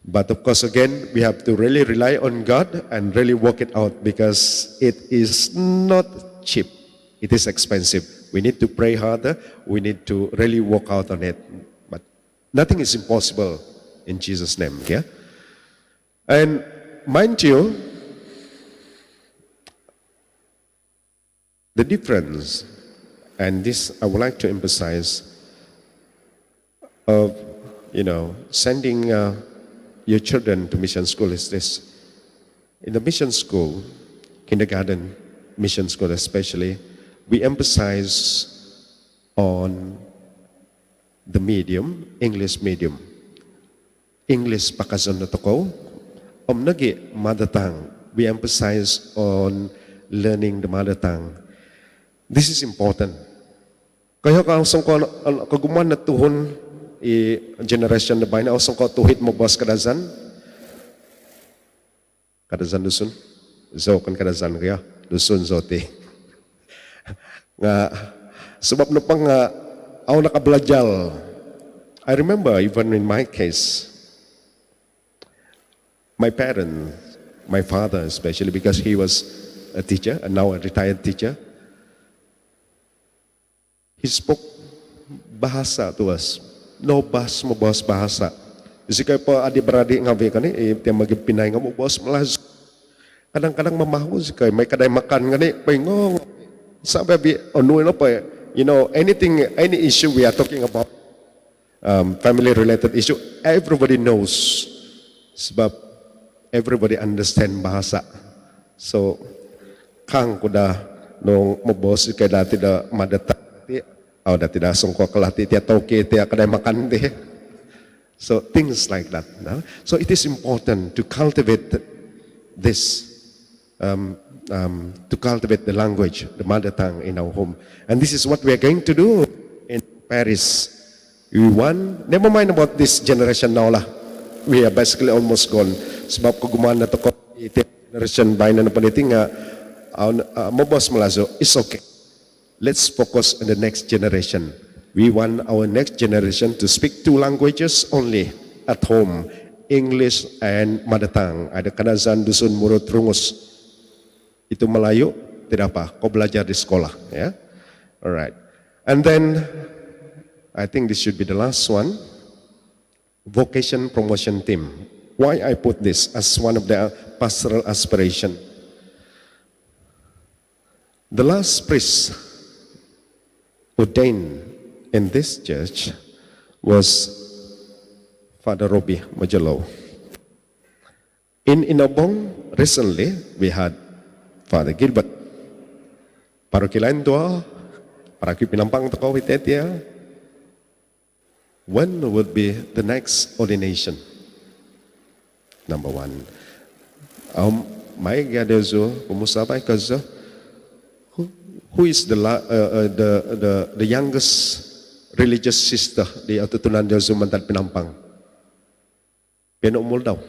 But of course, again, we have to really rely on God and really work it out because it is not cheap. It is expensive. We need to pray harder. We need to really work out on it. But nothing is impossible in Jesus' name. Yeah? And mind you, the difference, and this I would like to emphasize, of sending your children to mission school is this. In the mission school, kindergarten, mission school especially, we emphasize on the medium, English medium. English pakazon na toko. Nagi mother tongue. We emphasize on learning the mother tongue. This is important. Kaya kaguman na tuhon generation na bayan, ausong ko tuhit mo boss kadazan dusun, zo kan kadazan kaya, dusun zote. Nga, sebab na pang ako nakablajal. I remember even in my case, my parents, my father especially, because he was a teacher and now a retired teacher, he spoke bahasa to us. No bas mo bos bahasa. Kasi kayo po adik-beradik ngawi ka ni, tiang magipinay nga mo bos malas. Kadang-kadang mamahus kayo, may kaday makan nga ni, pingong. Sabi abi, ano pa, any issue we are talking about, family-related issue, everybody knows. Sebab everybody understand bahasa. So, kang kuda nung mabos kayo dati da madata, dati da sungko kalati, tiya toke, tiya kaday makan di. So, things like that. No? So, it is important to cultivate this, to cultivate the language, the mother tongue in our home. And this is what we are going to do in Paris. We want, never mind about this generation now lah. We are basically almost gone. Sebab kung gumana to ko, generation by na napaliting nga, mabos malazo, it's okay. Let's focus on the next generation. We want our next generation to speak two languages only at home, English and mother tongue. Ada kanazan dusun murut rungus. Itu Melayu, tidak apa, kau belajar di sekolah. Ya? Alright. And then, I think this should be the last one. Vocation promotion team. Why I put this as one of the pastoral aspiration? The last priest ordained in this church was Father Robbie Majalo. In Inabong, recently, we had Father Gilbert. Parokilain doa, para pinampang toko witetia. When would be the next ordination? Number one. May gadezo, kumusabay kazo. Who is the youngest religious sister di atutunan dia Zumantan Pinampang? Pinumul daw.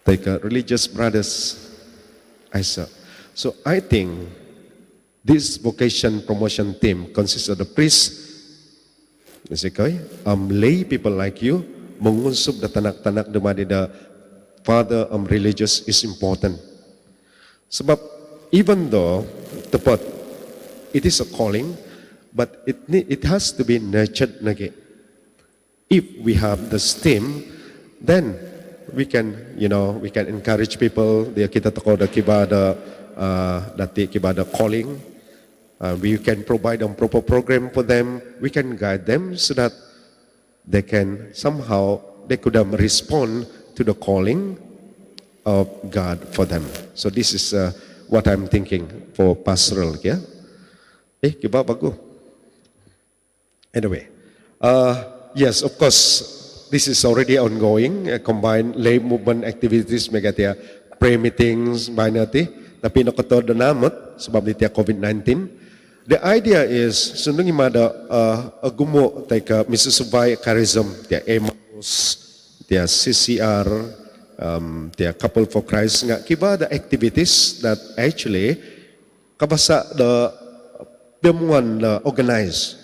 Take religious brothers. I saw. So I think this vocation promotion team consists of the priests, lay people like you, mengunsub the tanak-tanak dumadi the father religious is important. Sebab even though it is a calling, but it has to be nurtured lagi. If we have the steam, then we can encourage people. Dia kita toko da kibada dati kibada calling. We can provide a proper program for them. We can guide them so that they can somehow they could respond to the calling of God for them. So this is what I'm thinking for pastoral. Yeah. Kiba bago. Anyway, yes, of course. This is already ongoing, combined lay movement activities, megatia prayer meetings, binati, tapi nakatod na namot, sebab niya COVID-19. The idea is, sundong imada, gumo, tayo misusubay charism, tiya Emmaus, tiya CCR, tiya Couple for Christ, nga, kiba the activities that actually, kabasa the one organized.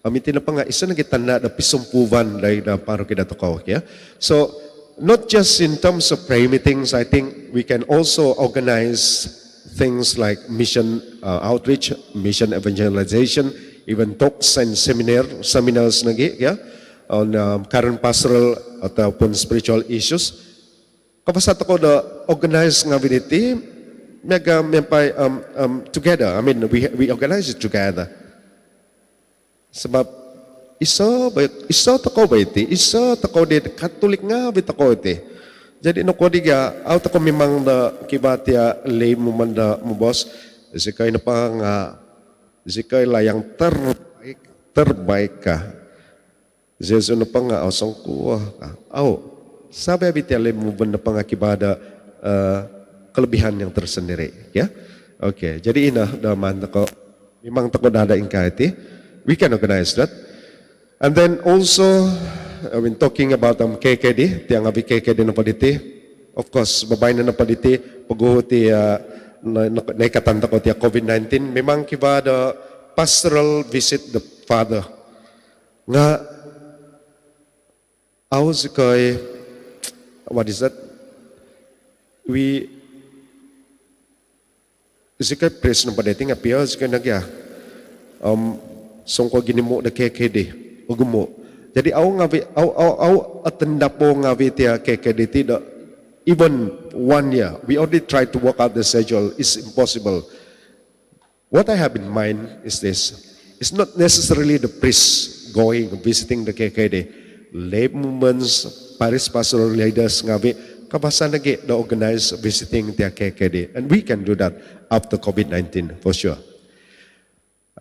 Amitin na pa nga, isa na kitanda na pisumpuvan dahil na paro kinatakaw. Yeah? So, not just in terms of prayer meetings, I think we can also organize things like mission outreach, mission evangelization, even talks and seminars nagi, yeah? On current pastoral ataupun spiritual issues. Kapasat ako na organize nga biniti, together. I mean, we organize it together. Sebab isa tako ba iti, isa tako di Katolik nga bitako iti. Jadi no kodiga, out ako mimang da kibatia lay mo man da mo boss, isikay na pa nga, isikay layang terbaik ka. Zezo na pa nga, asang kuha ka. Sabi abiti lay mo man na pa nga kibada kelebihan yang tersendiri. Ya? Okay, jadi ina daman tako, mimang tako dadaing ka iti. We can organize that. And then also, when talking about KKD, tiang abi KKD na paditi, of course, babay na paditi, pag-uhuti naikatanda ko tiya COVID-19, memang kiba the pastoral visit the father. Nga, awos ko'y what is that? We zika press na padating apia zika nagya songko gini mo da KKD ugumo. Jadi au atendapo ngawi tia KKD tidak even 1 year. We already tried to work out the schedule. It's impossible. What I have in mind is this. It's not necessarily the priest going visiting the KKD. Lay movements, Paris pastoral leaders ngawi kabasan lagi the organize visiting tia KKD, and we can do that after COVID-19 for sure.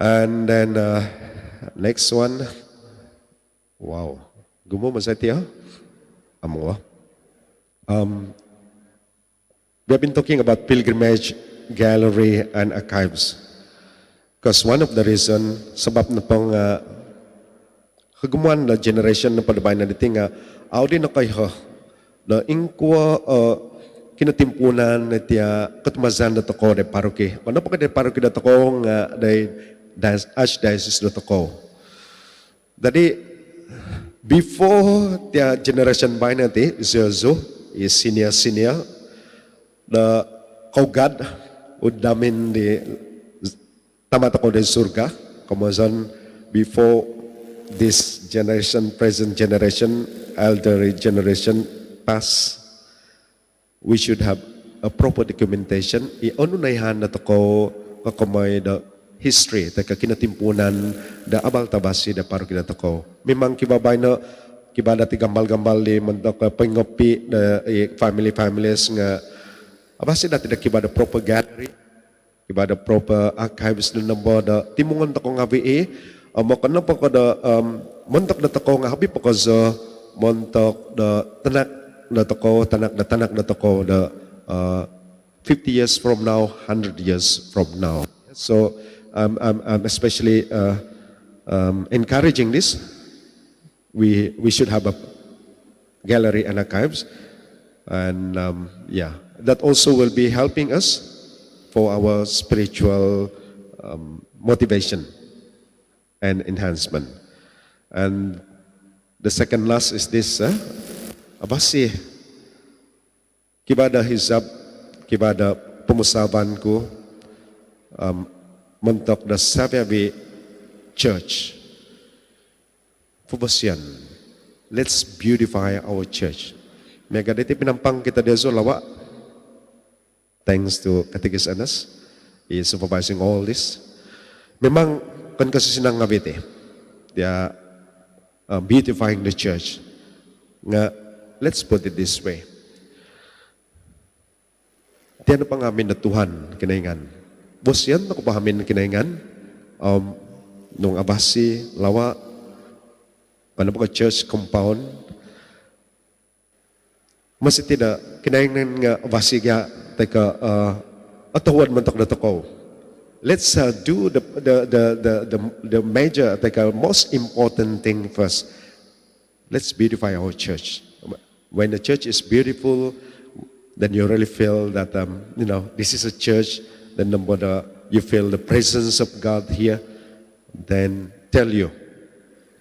And then next one, wow, gumo masaya amo. We have been talking about pilgrimage, gallery, and archives. Because one of the reason, sebab na pong kagumuan na generation na padabay na dating audi na kayo na ingkwa kinatimpunan na tiya katmazan na toko de paroke. Ano pa kada paroke na toko nga archdiocese na toko. Jadi before tiya generation by nanti Zozo is senior the kaugad udamin di tamat ako di surga. Kamasan before this generation, present generation, elderly generation pass, we should have a proper documentation. I-onunayhan na ko kakamay the history, taka kinatimpunan da abal tabasi da paro kinatako. Memang kibabay na kibada ti gambal-gambal di mantok pengopi da families nga abasi dati da kibada proper gallery, kibada proper archives na number da timungan ta ko nga vi makana pa ko da montok da tako nga habi pa ko sa montok da tanak na tako da 50 years from now, 100 years from now. So I'm especially encouraging this. We should have a gallery and archives, and that also will be helping us for our spiritual motivation and enhancement. And the second last is this, abasi kibada hizab, kibada pumusaban ko mentok da Saviabi Church. Fubasyan, let's beautify our church. Mega diti pinampang kita dezo lawa. Thanks to Katigis Anas, he is supervising all this. Memang kan kasi sinang ngabiti, dia beautifying the church. Nga, let's put it this way. Dia na pangamin na Tuhan kinaingan. Bos yan, nakupahamin kinaingan. Nung abasi, lawa, paano ka church compound, masih tidak kinaingan nga abasi nga, teka, atuwan mantok na toko. Let's do the major, teka, most important thing first. Let's beautify our church. When the church is beautiful, then you really feel that this is a church. Then you feel the presence of God here. Then tell you,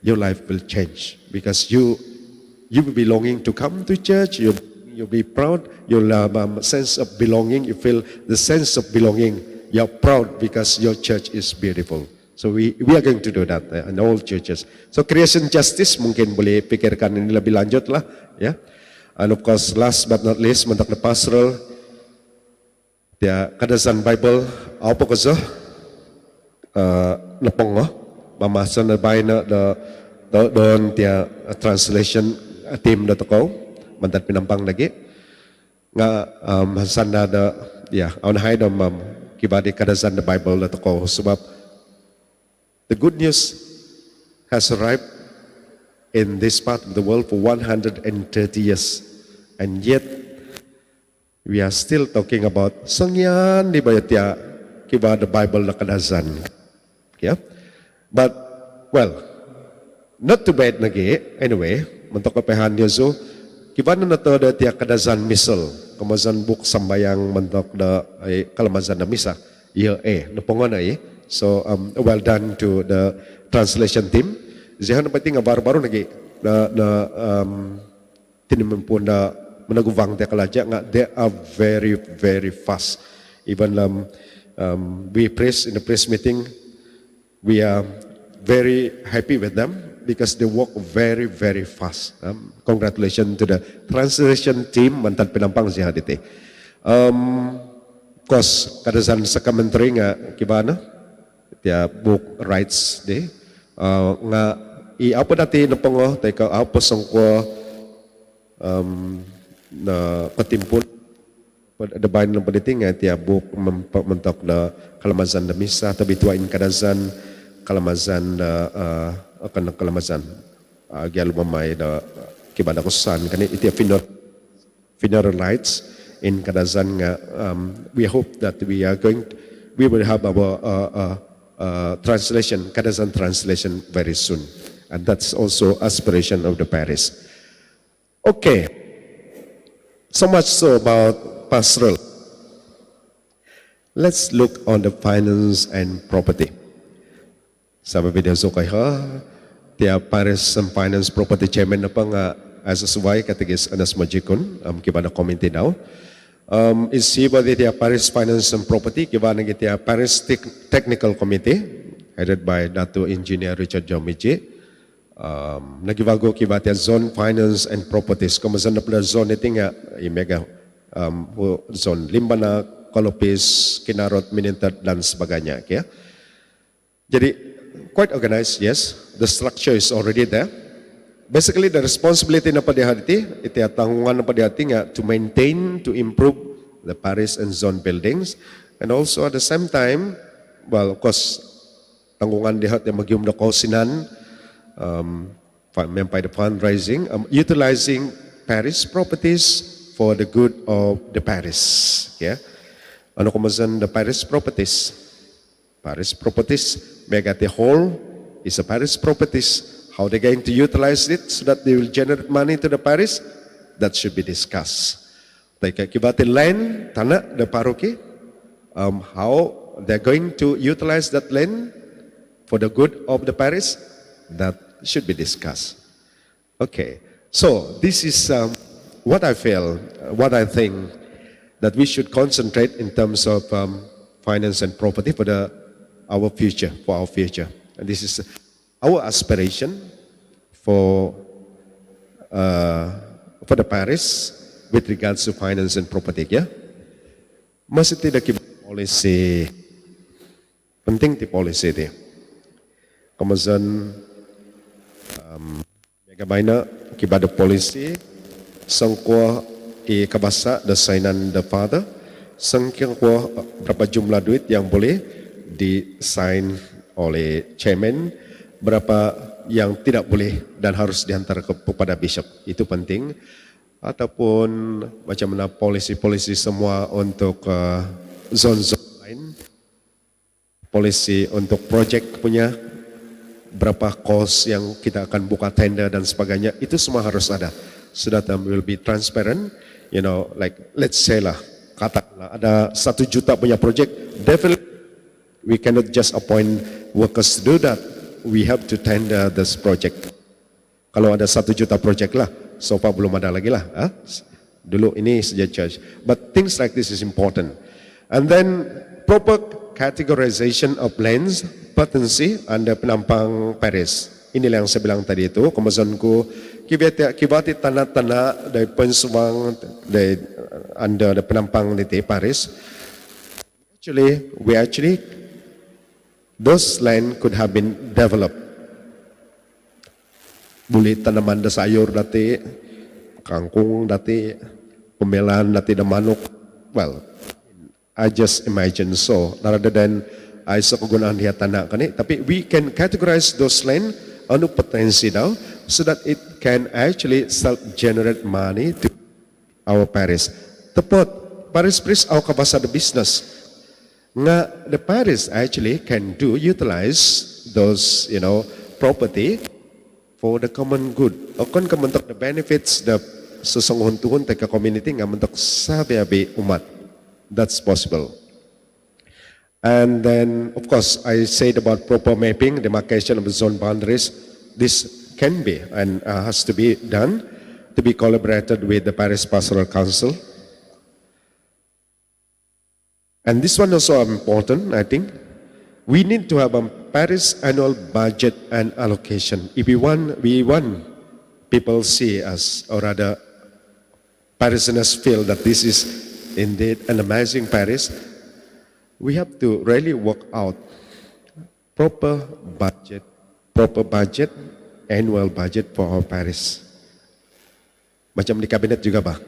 your life will change because you will be longing to come to church. You'll be proud. You'll have a sense of belonging. You feel the sense of belonging. You're proud because your church is beautiful. So we are going to do that in all churches. So creation justice mungkin boleh pikirkan ini lebih lanjut lah, ya. And of course, last but not least, mentak the pastoral, dia kadasan Bible, apa kaso? Napong mamasan na bay na doon dia translation team na toko, mantat pinampang lagi. Nga sanda da aunahay da kibadi kadasan the Bible na toko sebab the good news has arrived in this part of the world for 130 years, and yet we are still talking about sangyan di bayatya kibada Bible na kadasan. Yeah? But, well, not too bad lagi. Anyway, mentok kepehan dia so, kibana na to da tiya kadazan misal, kamazan book sambayang mentok da kalamazan na misa, napongan So, well done to the translation team. Zihan na pati nga baru-baru lagi na tinimpun da menaguvang te kalaja nga they are very very fast. Even we in the press meeting, we are very happy with them because they work very very fast. Congratulations to the translation team mantan penampang siya dite. Kos kadazan sa commentary nga kibana dia book rights de nga apa dati na pango teka apa sangko na patimpun ada bain ng paditing nga dia book mentok na kalamazan na misa tabi tuain kadazan kalamazan akan kalamazan gyal mamay da kibana kusan kani iti funeral rights in kadazan nga we hope that we will have our translation kadazan translation very soon, and that's also aspiration of the Paris. Okay, so much so about pastoral. Let's look on the finance and property. Sabi video so kay tia Paris and finance property chairman na pang as a suway katigis anas majikon kibana committee now. Is hiba di tia Paris finance and property kibana tia Paris technical committee headed by Dato Engineer Richard Jomiji. Nagibago kiba tia zone finance and properties kamasan na pala zone iti nga imega zone Limbana, Colopis, Kinarot, Minintad dan sebagainya. Okay? Jadi quite organized, yes. The structure is already there. Basically, the responsibility na padihati, iti tanggungan na padihati nga to maintain, to improve the Paris and zone buildings, and also at the same time, well, of course, tanggungan dihat yung magyum na kausinan, by the fundraising, utilizing Paris properties for the good of the Paris. Yeah, ano kumasan the Paris properties? Paris properties, Megate Hall is a Paris properties. How they're going to utilize it so that they will generate money to the Paris, that should be discussed. Like Kibati land, Tanah, the paroki, how they're going to utilize that land for the good of the Paris, that should be discussed. Okay, so this is what I feel, what I think that we should concentrate in terms of finance and property for our future, And this is our aspiration for the Paris with regards to finance and property. Ya, masih tidak policy penting di policy dia. Kemudian bagaimana kibada policy sangkwa kabasa desainan the father sangkyang berapa jumlah duit yang boleh disign oleh chairman, berapa yang tidak boleh dan harus dihantar kepada bishop, itu penting. Ataupun macam mana polisi semua untuk zone-zone lain, polisi untuk project punya, berapa cost yang kita akan buka tender dan sebagainya, itu semua harus ada. So that will be transparent, you know, like let's say lah, katakanlah ada 1 juta punya project, definitely we cannot just appoint workers to do that. We have to tender this project. Kalau ada 1 juta project lah, so far belum ada lagi lah. Dulu ini saja charge. But things like this is important. And then proper categorization of lands, potensi under penampang Paris. Inilah yang saya bilang tadi itu. Kemasanku, kibati tanah-tanah dari pensuang dari under the penampang di Paris. Actually, those land could have been developed. Boleh tanaman da sayur dati, kangkung dati, pemelahan dati da manok. Well, I just imagine so. Rather than ay sa kegunaan dia tanah kani, tapi we can categorize those land anu potensi daw so that it can actually self-generate money to our Paris. Tepat, Paris au kabasa the business. Nga the Paris actually can utilize those, you know, property for the common good. Akan kementok the benefits the sesungguhun-tuhun teka community nga mentok sabi umat. That's possible. And then, of course, I said about proper mapping, demarcation of the zone boundaries. This can be and has to be done. to be collaborated with the Parish Pastoral Council. And this one also important, I think. We need to have a parish annual budget and allocation. If we want people see us, or rather parishioners feel that this is indeed an amazing parish, we have to really work out proper budget, annual budget for our parish. Macam di kabinet juga bah.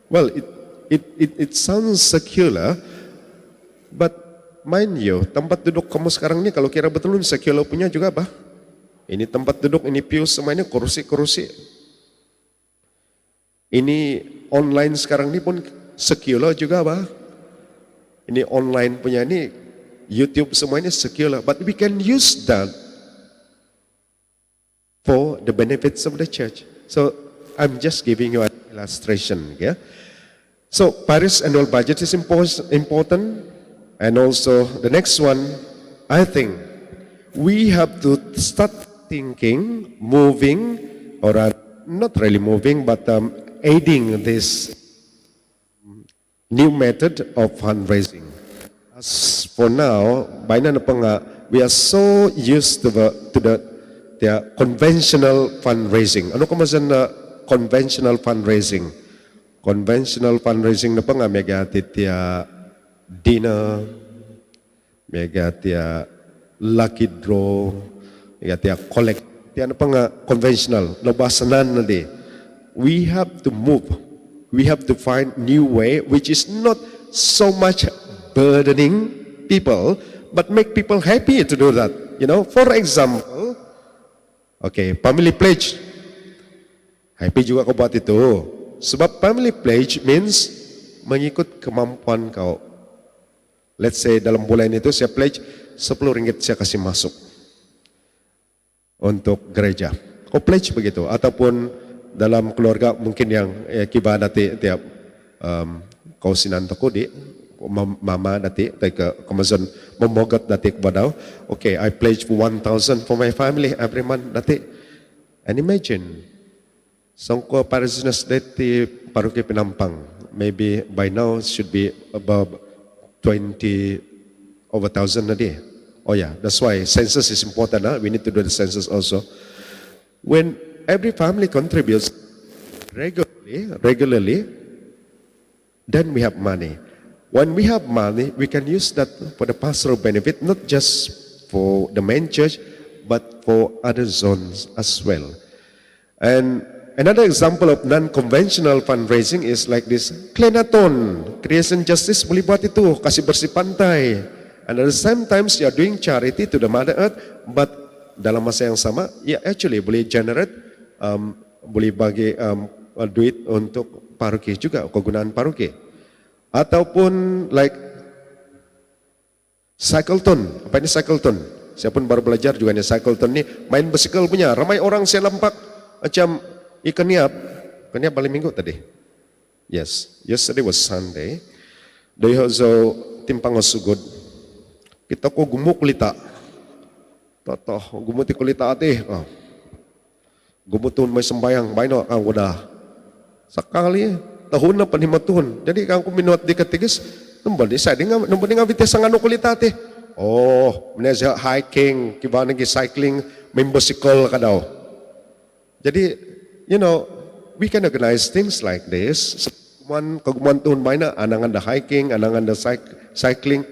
Well, it sounds secular, but mind you, tempat duduk kamu sekarang ini kalau kira betul secular punya juga bah. Ini tempat duduk, ini pew, semuanya kursi-kursi. Ini online sekarang ini pun secular juga bah. Ini online punya ini YouTube semuanya secular, but we can use that for the benefits of the church. So I'm just giving you an illustration. Yeah. So parish annual budget is important, and also the next one, I think we have to start thinking, moving, or not really moving, but aiding this new method of fundraising. As for now, we are so used to the conventional fundraising. Ano kamasan na conventional fundraising? Conventional fundraising na pa nga, may tia dinner, may tia lucky draw, may tia collect, tia ano pa nga conventional, labasanan na di. We have to move. We have to find new way which is not so much burdening people, but make people happy to do that. You know, for example, okay, family pledge. Happy juga kau buat itu. Sebab family pledge means mengikut kemampuan kau. Let's say dalam bulan itu saya pledge 10 ringgit saya kasih masuk untuk gereja. Kau pledge begitu. Ataupun dalam keluarga mungkin yang kiba nanti tiap kau sinanto ko di mama nanti ke kemasan memogot nanti kepada okay, I pledge for 1,000 for my family every month nanti. And imagine sangko parishioners dati paroki Penampang, maybe by now should be above 20 over 1,000 na di. Oh yeah, that's why census is important. We need to do the census also. When every family contributes regularly, then we have money. When we have money, we can use that for the pastoral benefit, not just for the main church, but for other zones as well. And another example of non-conventional fundraising is like this, Klenaton, Creation Justice, boleh buat itu, kasih bersih pantai. And at the same time, you are doing charity to the Mother Earth, but dalam masa yang sama, ya actually boleh generate, boleh bagi duit untuk paroki juga, kegunaan paroki. Ataupun like cycleton, apa ini cycleton? Saya pun baru belajar juga nih cycleton ini, main bicycle punya, ramai orang saya lampak macam ikan niap balik minggu tadi. Yes, yesterday was Sunday. They also timpang sugod. Kita ko gumuk kulita. Toto, gumuti kulita ate. Gumutun may sembayang, bayno ang udah. Sakali, tahun na panimatun. Jadi kang kuminuat di katigis, numbali nga vites ang ano kulita ate. Oh, mnesa hiking, kiba nagi cycling, may bicycle ka daw. Jadi, you know, we can organize things like this. Kagumuan tuhon bay na, anangan the hiking, anangan the cycling.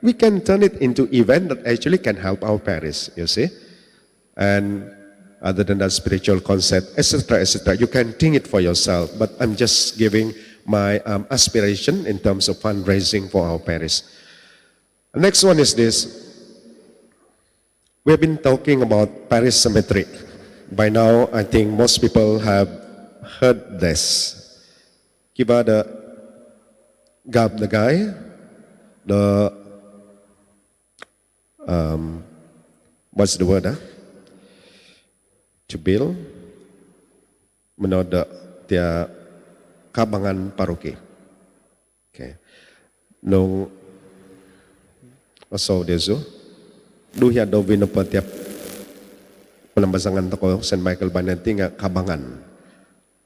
We can turn it into event that actually can help our parish, you see. And other than that spiritual concept, etc., etc., you can think it for yourself. But I'm just giving my aspiration in terms of fundraising for our parish. The next one is this. We have been talking about parish cemetery. By now, I think most people have heard this. Kiba the guy, what's the word? To build, menurut dia kabangan paroki. Okay. Nung asaw deso, duhya daw vinopatiap penambasangan toko St. Michael Banenti nga kabangan.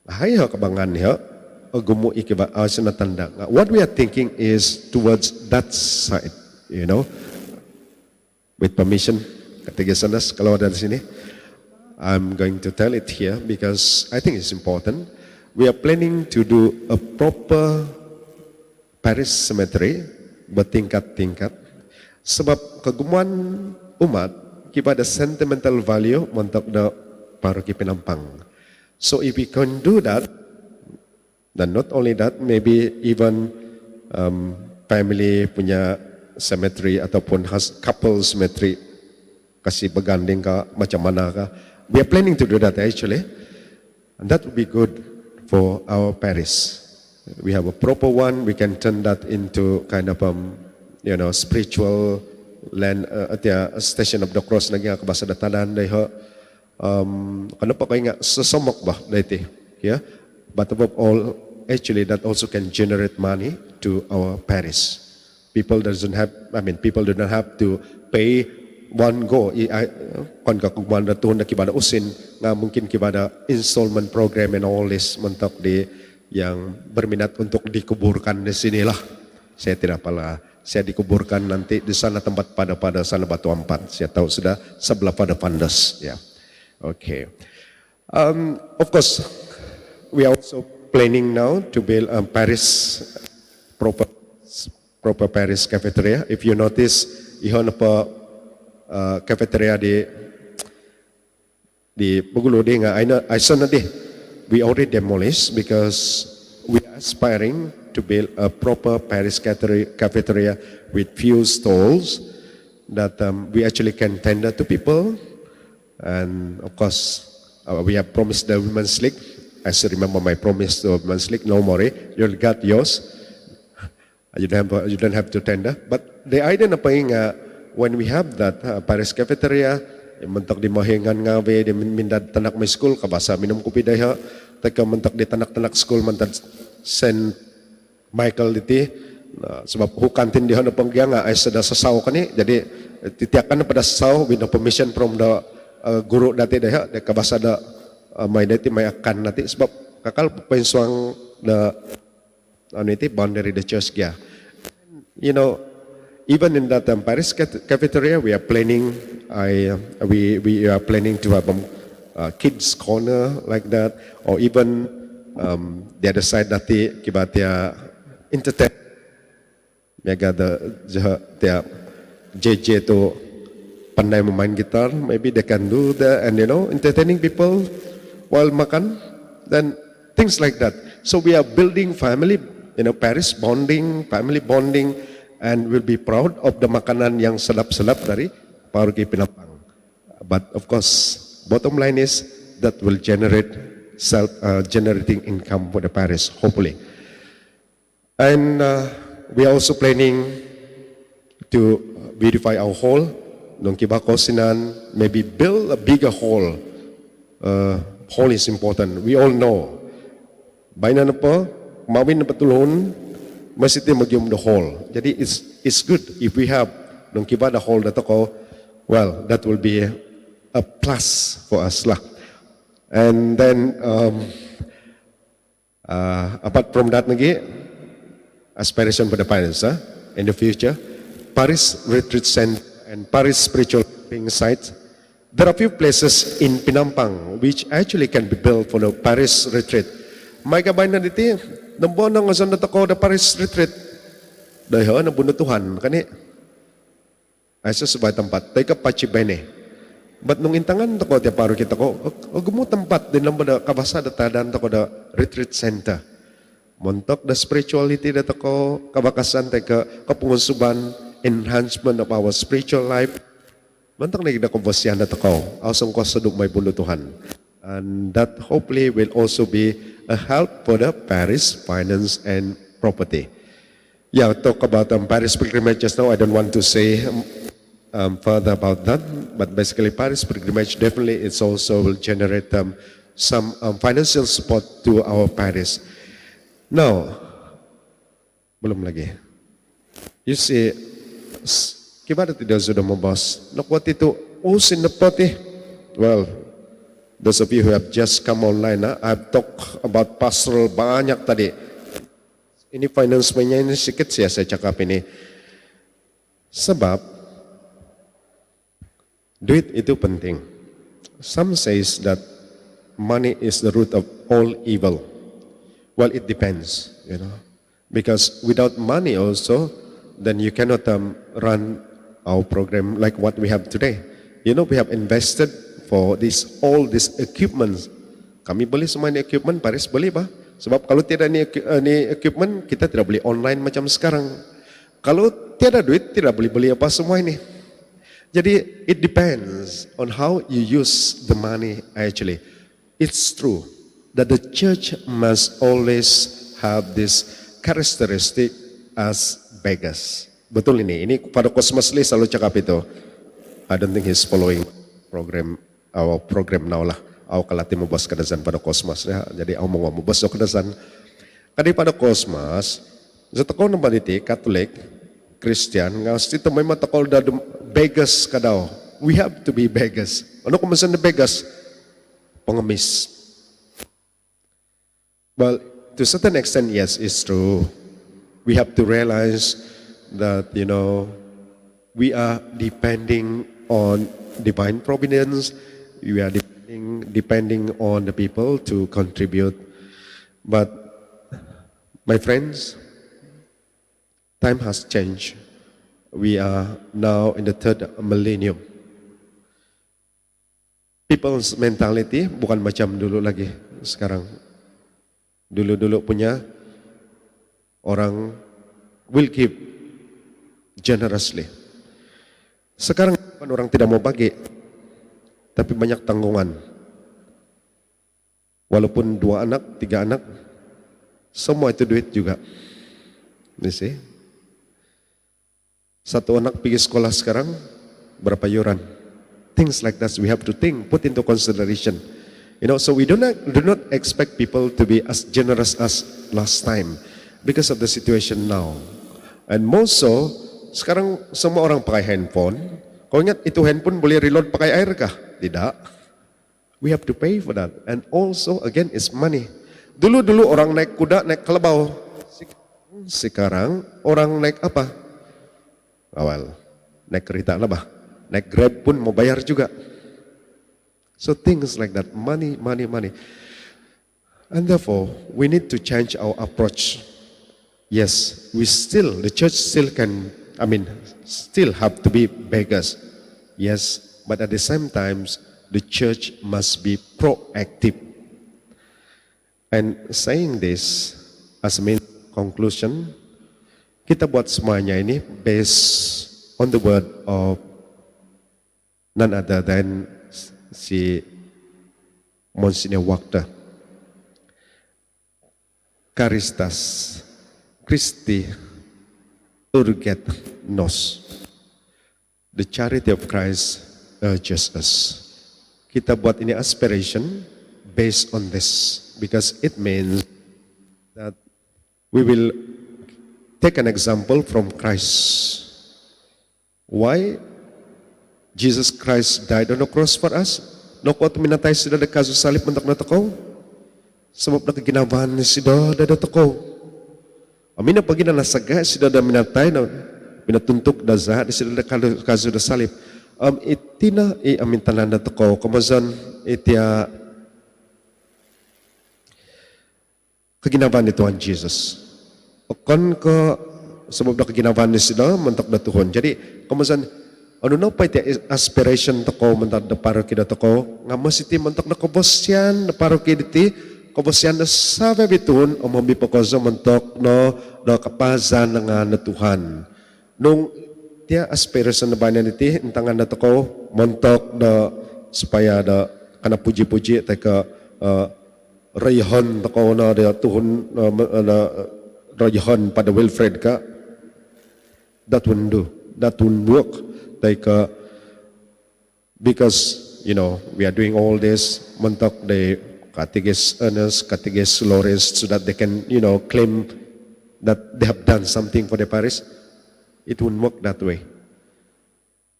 Hai ha kabangan ya. Gumu ikiba asana tanda. What we are thinking is towards that side, you know. With permission, ketiga sanas kalau ada di sini, I'm going to tell it here because I think it's important. We are planning to do a proper Paris cemetery bertingkat-tingkat. Sebab kegumuan umat kita ada sentimental value untuk the paroki Penampang. So if we can do that, dan not only that, maybe even family punya cemetery ataupun couple cemetery kasih beganding ka macam mana ka. We are planning to do that actually, and that would be good for our parish. We have a proper one. We can turn that into kind of spiritual land, station of the cross na nga kabasa datanan dai ho. Kano pa kay nga sesomok ba dai yeah. But above all, actually, that also can generate money to our parish. People do not have to pay one go. Kon ka kung na tuhon na kibada usin, nga mungkin kibada installment program and all this mentok di yang berminat untuk dikuburkan di sinilah. Saya tidak pala, saya dikuburkan nanti di sana tempat pada sana Batu Ampat. Saya tahu sudah sebelah pada Pandas. Ya, okay. Of course, we are also planning now to build a Paris proper Paris cafeteria. If you notice, ihon apa cafeteria di Bugulodi nga I saw na di. We already demolished because we are aspiring to build a proper Paris cafeteria with few stalls that we actually can tender to people. And of course, we have promised the Women's League. I still remember my promise to Women's League. No more, you'll get yours. You don't have to tender. But the idea na pa when we have that Paris cafeteria, mentok di mahingan nga be di mindad tanak may school kabasa minum kopi daya teka mentok di tanak-tanak school mentad Saint Michael diti sebab hukantin di hana panggia nga ay sada sasaw kani jadi titiakan pada sasaw with the permission from the guru dati daya de kabasa da may dati may akan nati sebab kakal pensuang the boundary the church gya. You know, even in that Paris cafeteria, we are planning. We are planning to have a kids corner like that, or even the other side nanti kibatia entertain. Mega the JJ to pandai memain gitar. Maybe they can do that, and entertaining people while makan. Then things like that. So we are building family, Paris bonding, family bonding. And we'll be proud of the makanan yang sedap-sedap dari Paroki Penampang. But of course, bottom line is that will generate generating income for the parish, hopefully. And we are also planning to beautify our hall. Nung kibako sinan, maybe build a bigger hall. Hall is important. We all know. Baina na po, mawin na patulon, masih magyum the hall. Jadi it's good if we have nung kiba the hall that ako, well, that will be a plus for us lah. And then apart from that lagi, aspiration for the parents in the future, Paris Retreat Center and Paris Spiritual Living Site. There are few places in Penampang which actually can be built for the Paris Retreat. May kabay na dito, nambon ang asan na tako the Paris Retreat. Dahil na bunutuhan, kani. Ay sa subay tempat, tayo ka pachibene. But nung intangan tako, tiya paro kita ko, gumo tempat, din lang ba na kabasa da tadan tako da Retreat Center. Montok da spirituality da tako, kabakasan tayo ka kapungusuban, enhancement of our spiritual life. Montok na gina kumbasyan da tako, awesome ko sa may bunutuhan. And that hopefully will also be a help for the Paris finance and property. Yeah, talk about Paris pilgrimage just now. I don't want to say further about that, but basically Paris pilgrimage definitely it's also will generate some financial support to our parish. Now, belum lagi. You see, gimana tidak sudah membahas? Nakwat itu, usin na pati. Well, Those of you who have just come online, I've talked about pastoral banyak tadi. Ini finance-nya ini sedikit saya cakap ini. Sebab duit itu penting. Some says that money is the root of all evil. Well, it depends, because without money also, then you cannot run our program like what we have today. We have invested for all this equipment. Kami beli semua ini equipment, Paris beli bah. Sebab kalau tidak ini equipment, kita tidak beli online macam sekarang. Kalau tiada duit, tidak boleh beli apa semua ini. Jadi, it depends on how you use the money actually. It's true that the church must always have this characteristic as beggars. Betul ini pada Cosmosly selalu cakap itu. I don't think he's following our program now lah. Aku kalati mau bos kedasan pada Cosmos ya. Jadi aku mau bos kedasan. Kadi pada Cosmos, setekau nampak itu Katolik, Christian, ngasti temui mata kalau dah beggars kadau. We have to be beggars. Ano kumasan na beggars? Pengemis. Well, to a certain extent, yes, it's true. We have to realize that, we are depending on divine providence. We are depending on the people to contribute. But, my friends, time has changed. We are now in the third millennium. People's mentality bukan macam dulu lagi sekarang. Dulu-dulu punya orang will give generously. Sekarang bukan orang tidak mau bagi, tapi banyak tanggungan. Walaupun 2 anak, 3 anak, semua itu duit juga. You see? 1 anak pergi sekolah sekarang, berapa yuran? Things like that we have to put into consideration. So we do not expect people to be as generous as last time because of the situation now. And more so, sekarang semua orang pakai handphone. Kau ingat itu handphone boleh reload pakai air kah? Tidak. We have to pay for that. And also again it's money. Dulu orang naik kuda, naik kelebau. Sekarang orang naik apa? Awal naik kereta lah bah. Naik Grab pun mau bayar juga. So things like that, money. And therefore, we need to change our approach. Yes, the church still still have to be beggars. Yes, but at the same time, the church must be proactive. And saying this as a main conclusion, kita buat semuanya ini based on the word of none other than si Monsignor Wachter. Charistas Christi urget nos. The charity of Christ urges us. Kita buat ini aspiration based on this because it means that we will take an example from Christ. Why Jesus Christ died on the cross for us? No ko minatay sila da kaso salib mantak na takaw. Sebab nakaginabahan ni sila da takaw. Amin na pagina nasaga sila da minatay na pinatuntok da za di sila da kaso da salib. Itina amin tanan da takaw kamazan itia kaginabahan ni Tuhan Jesus. Kon ko sebab nakaginabahan ni sila mantak na Tuhan. Jadi kamazan ano na pa iti aspiration tako mantak na paro kita tako nga masiti mantak na kabosyan na paro kiti kabosyan na sabi bitun o mambipokozo mantok no kapazan nga na Tuhan. Nung tia aspiration na ba niya niti intangan na tako mantok na supaya na kana puji-puji tayo rayhan tako na Tuhan na rayhan pada Wilfred ka that won't do, that won't work. Because we are doing all this mentok the cateches earners, cateches lorist so that they can claim that they have done something for the parish. It won't work that way.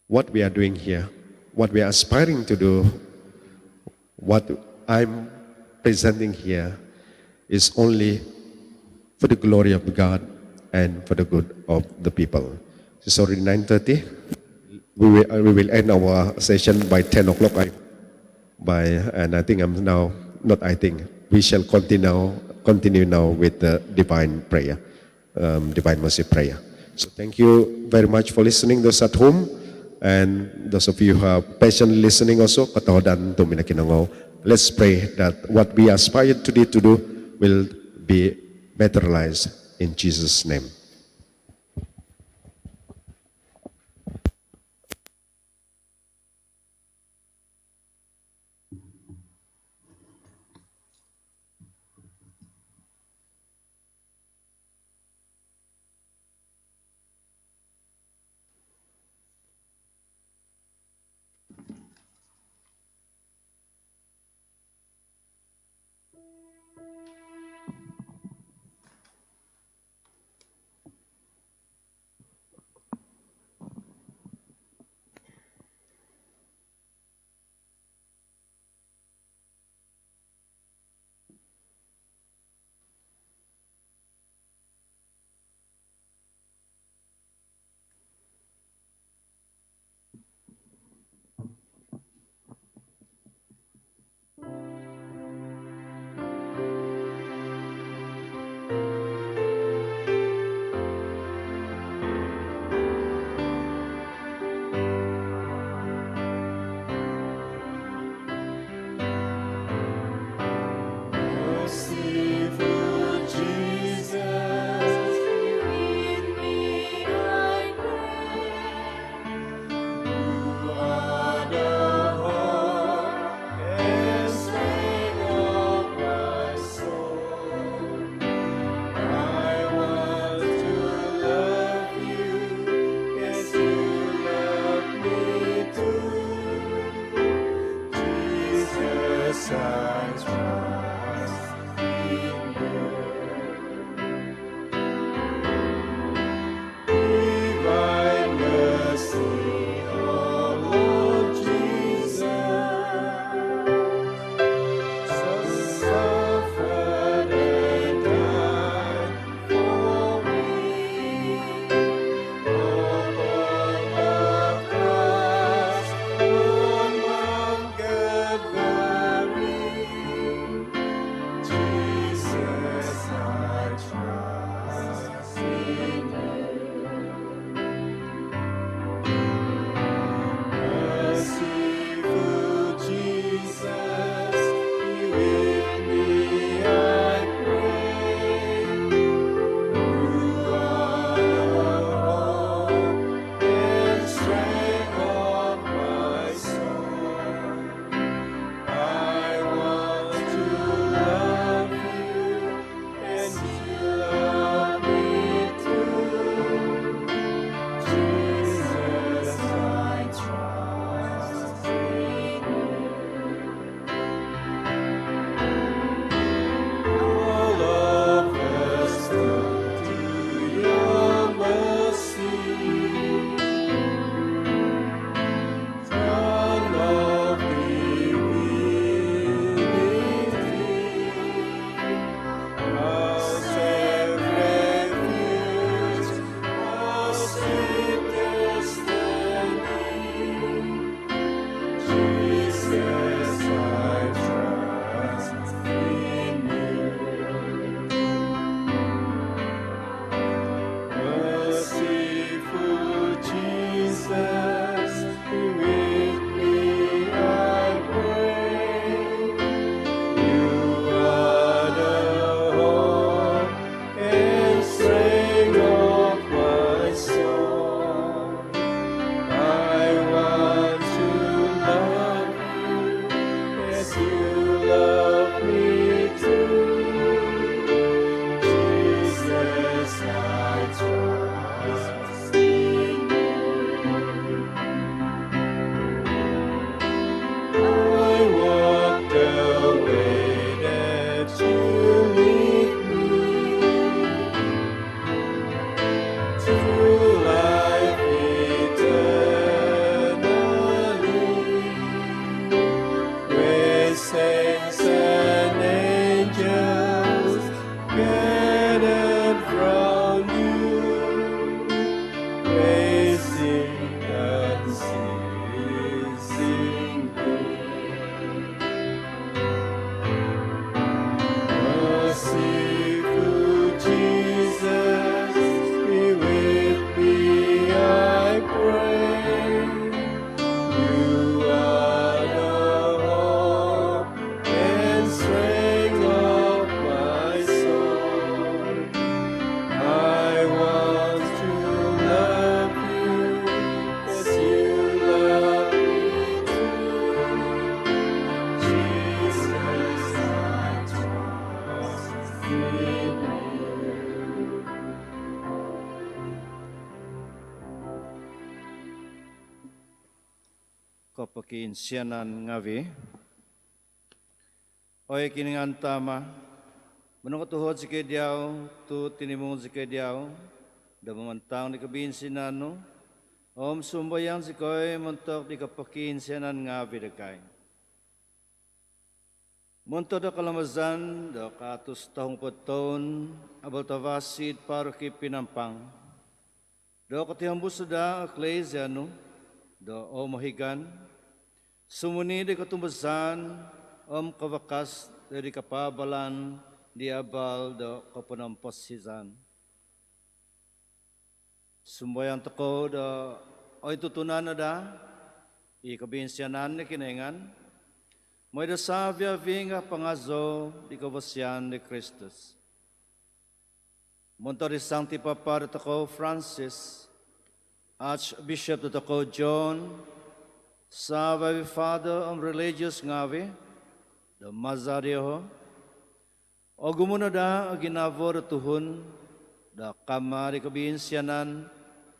What we are doing here, what we are aspiring to do, what I'm presenting here is only for the glory of God and for the good of the people. It's already 9:30. We will end our session by 10 o'clock. And I think we shall continue now with the divine prayer, divine mercy prayer. So thank you very much for listening, those at home, and those of you who are patiently listening also. Katodan tumina kinango. Let's pray that what we aspire today to do will be materialized in Jesus' name. pakiinsianan ngavi. Oy kiningan tama, manungkatuhod si kediaw, tu tinimong si kediaw, da mamantang di kabinsinan no, om sumbayang si koy muntok di kapakiinsianan ngavi dekay. Muntok da kalamazan, da katus tahong paton, abal tavasid para ki pinampang. Da katihambus da eklesia no, da o mahigan, sumuni di katumbazan, om kawakas dari kapabalan di abal da kapanampasisan. Sumbayang tako da o itutunan na da, ikabinsiyanan ni kinengan, mo'y da sabya vinga pangazo di kawasyan ni Kristus. Munto di Sancti Papa da tako Francis, Archbishop da tako John, Sabi Father of Religious Ngavi, da Mazario, o gumuna da ginavor tuhun, da kamari kabinsiyanan,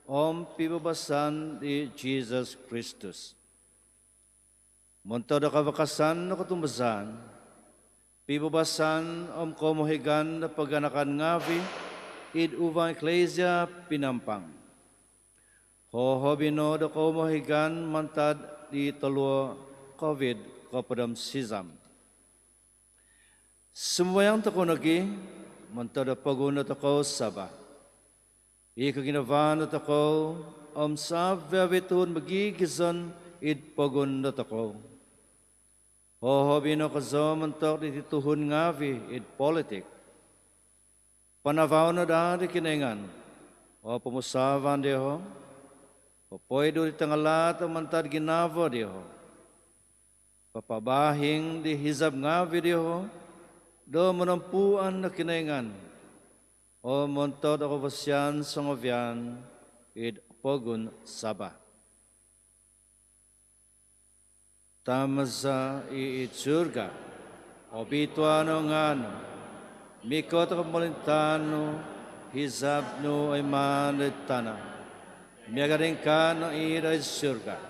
om pibabasan di Jesus Christus. Munto da kawakasan na katumbasan, pibabasan om komohigan na paganakan ngavi, id uvang eklesia pinampang. Hohobino da komohigan mantad di talwa COVID kapadam sisam. Sembayang tako nagi, munto da paguna tako saba. Ikaginavan na tako, om sabya vitun magigizan id pagun na tako. Hohobino kazo muntok di tituhun ngavi id politik. Panavaw na da di kinengan, o pumusavan diho, o poido di tangalat o mantad ginavo diho. Papabahing di hizab ngavi diho, do menampuan na kinengan, o montod ako basyan sangobyan, id pogun saba. Tamasa iit surga, obituano ngano, mikot ako malintano, hizab no ay manitana, miyagaring ka no iray surga,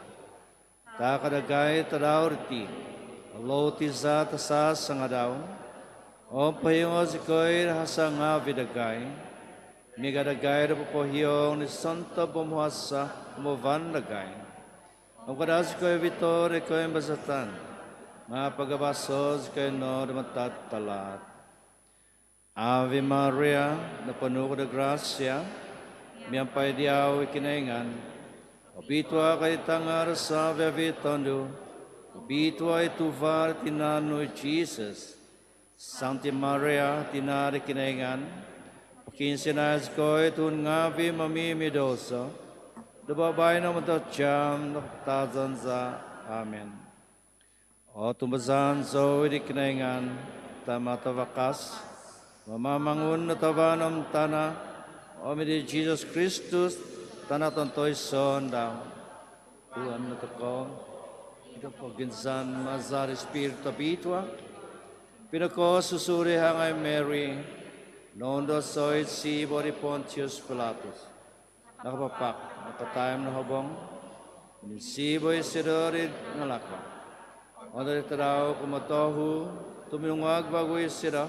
takadagay tadaurti, aloti za tasas sangadaw, o pahiyong si ko'y hasa nga vidagay, migadagay na pupohiyong ni Santa Bumuhasa umuvan lagay. Ang kadas ko'y vitore ko'y basatan, mga pagabasos ko'y no matatalat. Ave Maria, na puno ko na grasya, miyampay diyaw ikinaingan, obitwa kay tangar sa vavitondo, obitwa ituvar tinano Jesus, Sancti Maria, tinari kinaingan, pakinsinas ko itun ngavi mamimidoso, dababay na matacham naktazan sa Amen. O tumbazan so di kinaingan, tamatavakas, mamamangun na tabanam tana, o midi Jesus Christus, tanatantoy son daw, Tuhan na tako, ito po ginsan mazar Espiritu Abitwa, pinako susuri hangay Mary, nondo soit si Bori Pontius Pilatus. Nakapapak, napatayam na habong, nisiboy sidorid na laka. O dari taraw kumatohu, tuminungag bagoy sida,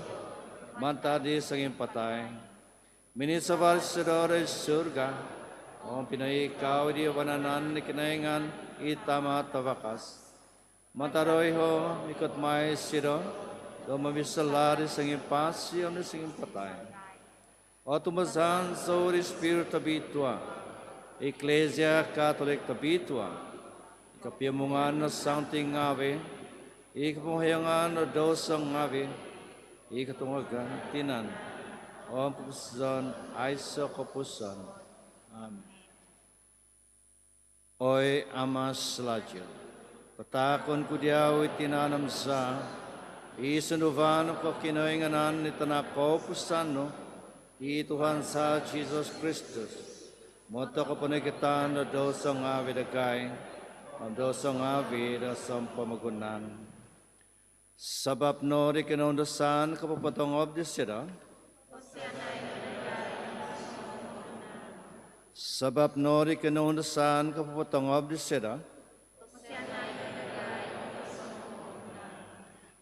mantadi sa patay. Minisavar sidorid surga, o pinahikaw di wananan ni kinaingan itama tawakas. Mantaroy ho, ikot may sido, do mamisalari sa pasi o sa patay. O tumasan sa Espiritu Abitwa, Ecclesia Catholic Abitwa, ikapiyamungan na Sancting Ave, ikapahayangan na dosang Ave, ikatungagan tinan, o pupusan ay sa kapusan. Amen. Oy Amas Ladyo, patakon ko diyaw itinanam sa, isunduvan ko kinoinganan ni tanako pusano, Tuhan sa Jesus Christus, moto ko panigitan na dosang awi dagay, ang dosang awi dasang pamagunan. Sabab no di kinundasan kapapatongob di sila, sabab no di kinundasan kapapatongob di sila,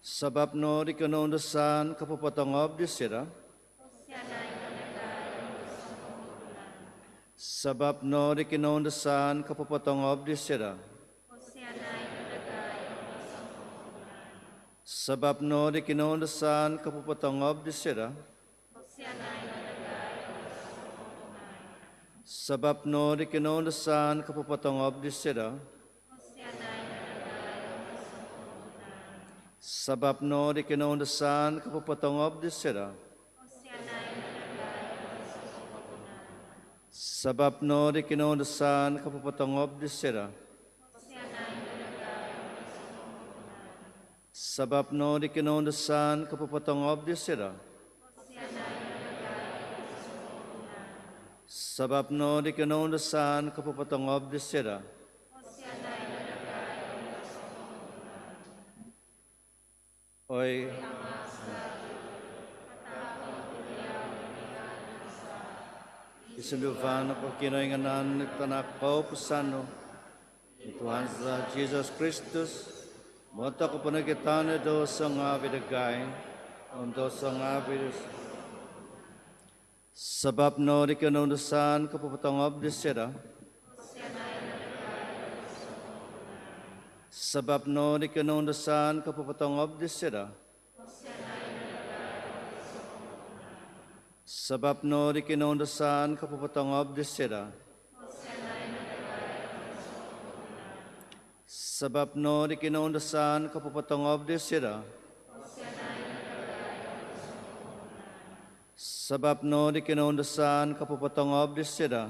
Sebab no di kenondesan kapupatang abdi sira. Sebab no di kinondesan kapupatang abdi sira. Sebab no di kinondesan kapupatang abdi sira. Sebab no di kinondesan kapupatang abdi sira. Sebab no di kinondesan kapupatang abdi sira. Sebab no di kinondesan kapupatang abdi sira. Sebab no di kinondesan kapupatang abdi sira. Sebab no di kinondesan kapupatang abdi sira. Oi isenduvan ako kinoinganan ni tanak kau pusano Tuhan sa Jesus Kristus mata ko panagitan do sa nga bidagay do sa nga bidus sebab no di kinondesan kapupatang abdi sira. Sebab no di kinondesan kapupatang abdi sira. Sebab no di kinondesan kapupatang abdi sira. Sebab no di kinondesan kapupatang abdi sira. Sebab no di kinondesan kapupatang abdi sira.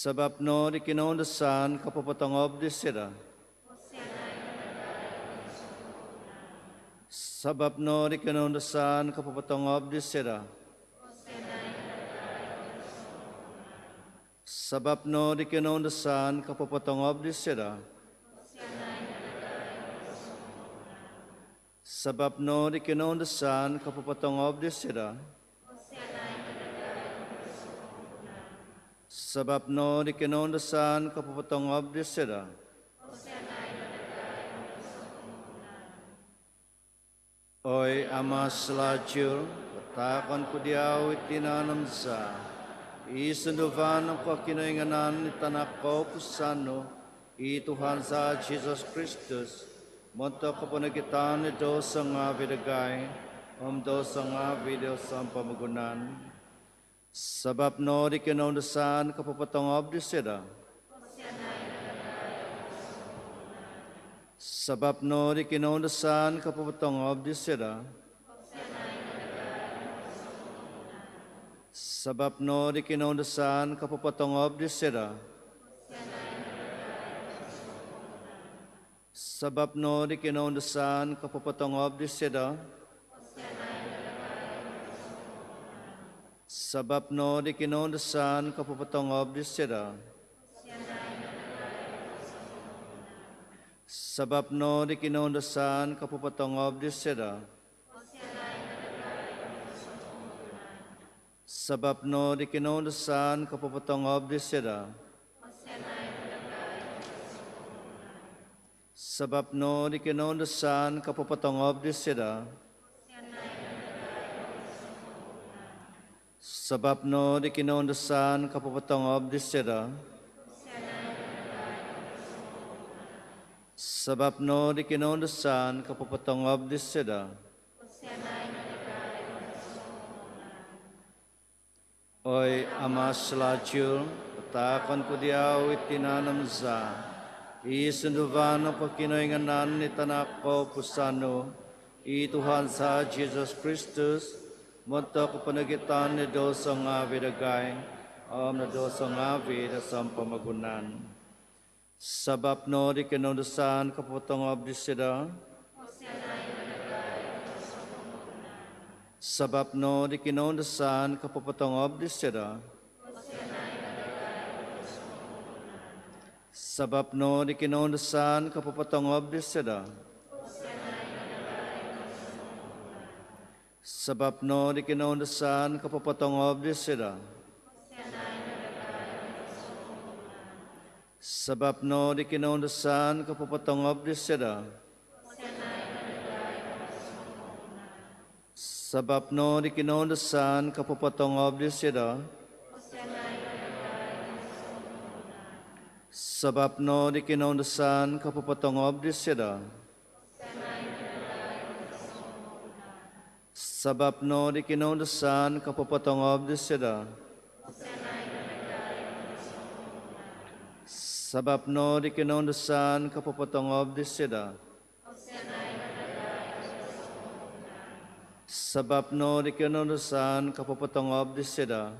Sebab no di kinondesan kapupatang abdi sira. Sebab no di kinondesan kapupatang abdi sira. Sebab no di kinondesan kapupatang abdi sira. Sebab no di kinondesan kapupatang abdi sira. Sebab no di kinondesan kapupatang abdi sira. Oi ama selajur, katakan ku diau itinanam sa, isenduvan ko kinainganan ni tanak ko pusano, i Tuhan sa Jesus Kristus, monto ko panagitan ni dosa nga bidagay, dosa nga video sa pamagunan. Sebab no di kinondesan kapupatang abdi sira. Sebab no di kinondesan kapupatang abdi sira. Sebab no di kinondesan kapupatang abdi sira. Sebab no di kinondesan kapupatang abdi sira. Sebab no di kinondesan kapupatang abdi sira. Sebab no di kinondesan kapupatang abdi sira. Sebab no di kinondesan kapupatang abdi sira. Sebab no di kinondesan kapupatang abdi sira. Sebab no di kinondesan kapupatang abdi sira. Sebab no di kinondesan kapupatang abdi sira. Oi ama selajur, katakan ku diau itinanam za, isenduvan ko kinoinganan ni tanak ko pusano, i Tuhan sa Jesus Kristus, monto ko panagitan ni dosa nga bidagay, na dosa nga vida sa pamagunan. Sebab no di kinondesan kapupatang abdi sira. Sebab no di kinondesan kapupatang abdi sira. Sebab no di kinondesan kapupatang abdi sira. Sebab no di kinondesan kapupatang abdi sira. Sebab no di kinundasan kapapatangob di seda. Sebab no di kinundasan kapapatangob di seda. Sebab no di kinundasan kapapatangob di seda. Sebab no di kinundasan kapapatangob di seda. Sebab no di kinundasan kapapatangob di seda. Sebab no di kinundasan kapapatangob di seda.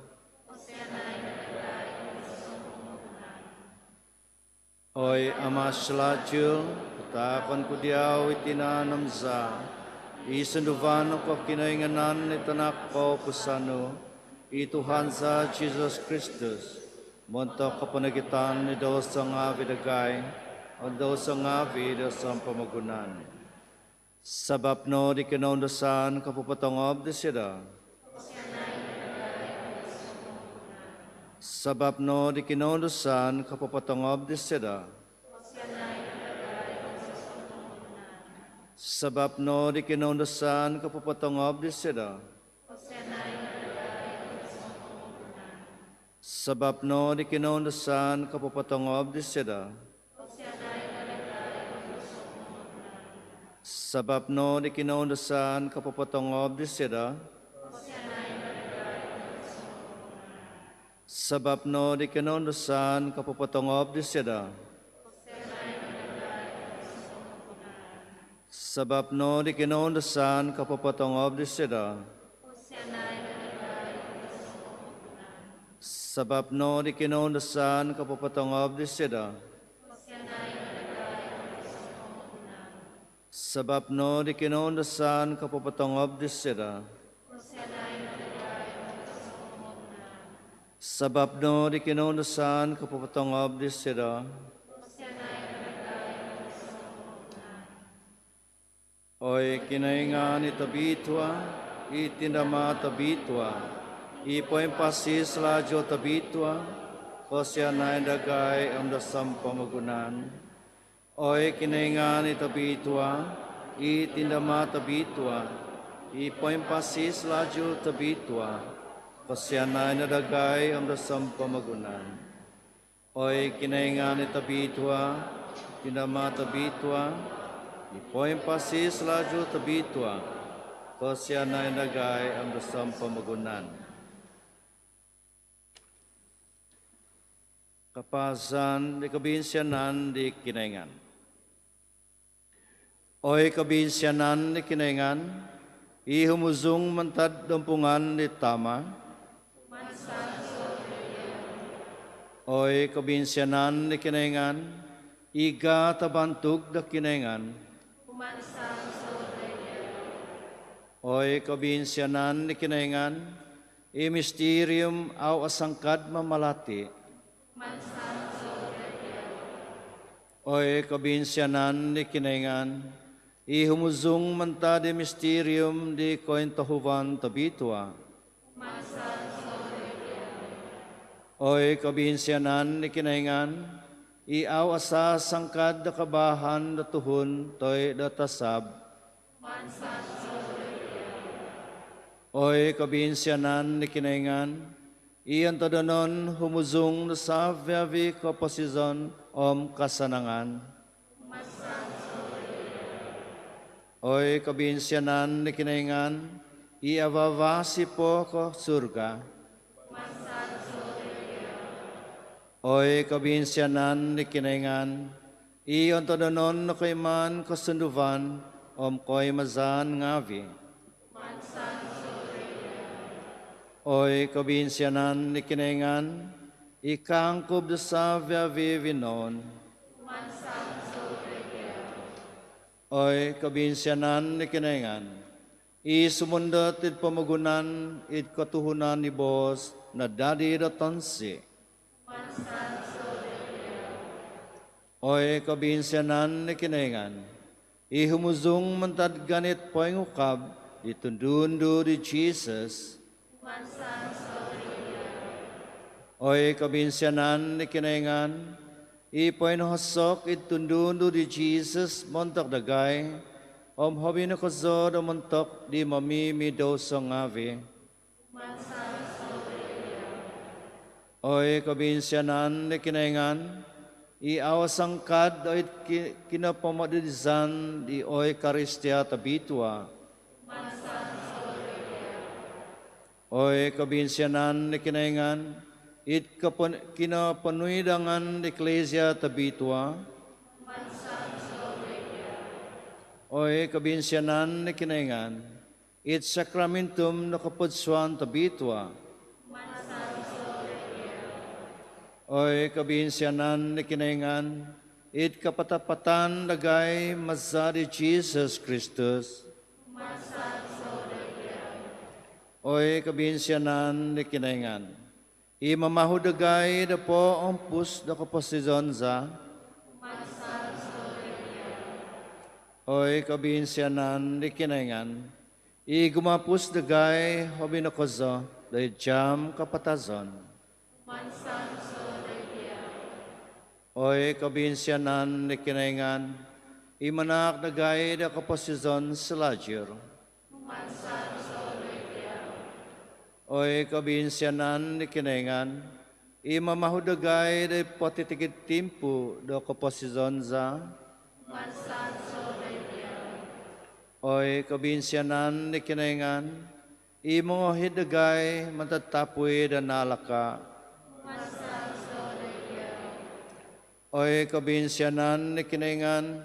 Oi ama selajul, takon ku diau itinanam za, isenduvano ko kinainganan ni tanak ko pusano, i Tuhan sa Jesus Kristus, montok kapanagitan ni dosa nga vidagay, o dosa nga vidas ang pamagunan. Sabab no di kinundasan kapapatangob di sida. Sabab no di kinundasan kapapatangob di sida. Sabab no di kinundasan kapapatangob di sida. Sabab no di kinundasan kapapatangob di sida. Sabab no di kinundasan kapapatangob di sida. Sabab no di kinundasan kapapatangob di sida. Sabab no di kinundasan kapapatangob di sida. Sabab no di kinundasan kapapatangob di sida. Sabab no di kinundasan kapapatangob di sida. Sabab no di kinundasan kapapatangob di sida. Oi kinaingan itabitwa, itindama tabitwa, ipoim pasis lajo tabitwa, kosyanay dagay ang dasam pamagunan. Oi kinaingan itabitwa, itindama tabitwa, ipoim pasis lajo tabitwa, kosyanay dagay ang dasam pamagunan. Oi kinaingan itabitwa, itindama tabitwa, ipoim pasis laju tabitwa, kosyanay nagay ang dasam pamagunan. Kapasan di kabinsyanan di kinaingan. Oy kabinsyanan di kinaingan, ihumuzung mantad dampungan di tama. Oy kabinsyanan di kinaingan, iga tabantug da kinaingan. Oy kabinsyanan ni kinaingan, i mysterium au asangkad mamalati. Oy kabinsyanan ni kinaingan, i humuzung manta di mysterium di kointahuvan tabitwa. Oy kabinsyanan ni kinaingan, i au asa sangkad da kabahan da tuhun toy da tasab. Oy kabinsyanan ni kinaingan, iyan tadanon humuzung da sa viavi kapasizon om kasanangan. Oy kabinsyanan ni kinaingan, iavavasi po ko surga. Oy kabinsyanan ni kinaingan, iyon tadanon na kaiman kasunduvan om koy mazan ngavi. Oy kabinsyanan ni kinaingan, ikangkub da sa viavivinon. Oy kabinsyanan ni kinaingan, isumundat id pamagunan id katuhunan ni Bos na dadi da tansi. Oy kabinsyanan ni kinaingan, ihumuzung mantad ganit poingukab itundundu di Jesus. Oy kabinsyanan ni kinaingan, ipoy no hasok itundundo di Jesus montok dagay, hobi no kazod montok di mamimi dosong ave. Oy kabinsyanan ni kinaingan, iawasangkad oy kinapamadisan di oy karistia tabitwa. Oy kabinsyanan ni kinaingan, kinapanuidangan di eklesia tabitwa. Oy kabinsyanan ni kinaingan, sakramentum na kapudswan tabitwa. Oy kabinsyanan ni kinaingan, kapatapatan dagay mazari Jesus Kristus. Oy kabinsyanan ni kinaingan, mamahudagay da po ompus da kaposizonza. Oy kabinsyanan ni kinaingan, gumapus dagay hobi na kozo da jam kapatazon. Oy kabinsyanan ni kinaingan, manak dagay da kaposizon selajur. Oy kabinsyanan ni kinaingan, mamahudagay da potitikit timpu da kaposizon za. Oy kabinsyanan ni kinaingan, mongohid dagay matatapoy da nalaka. Oy kabinsyanan ni kinaingan,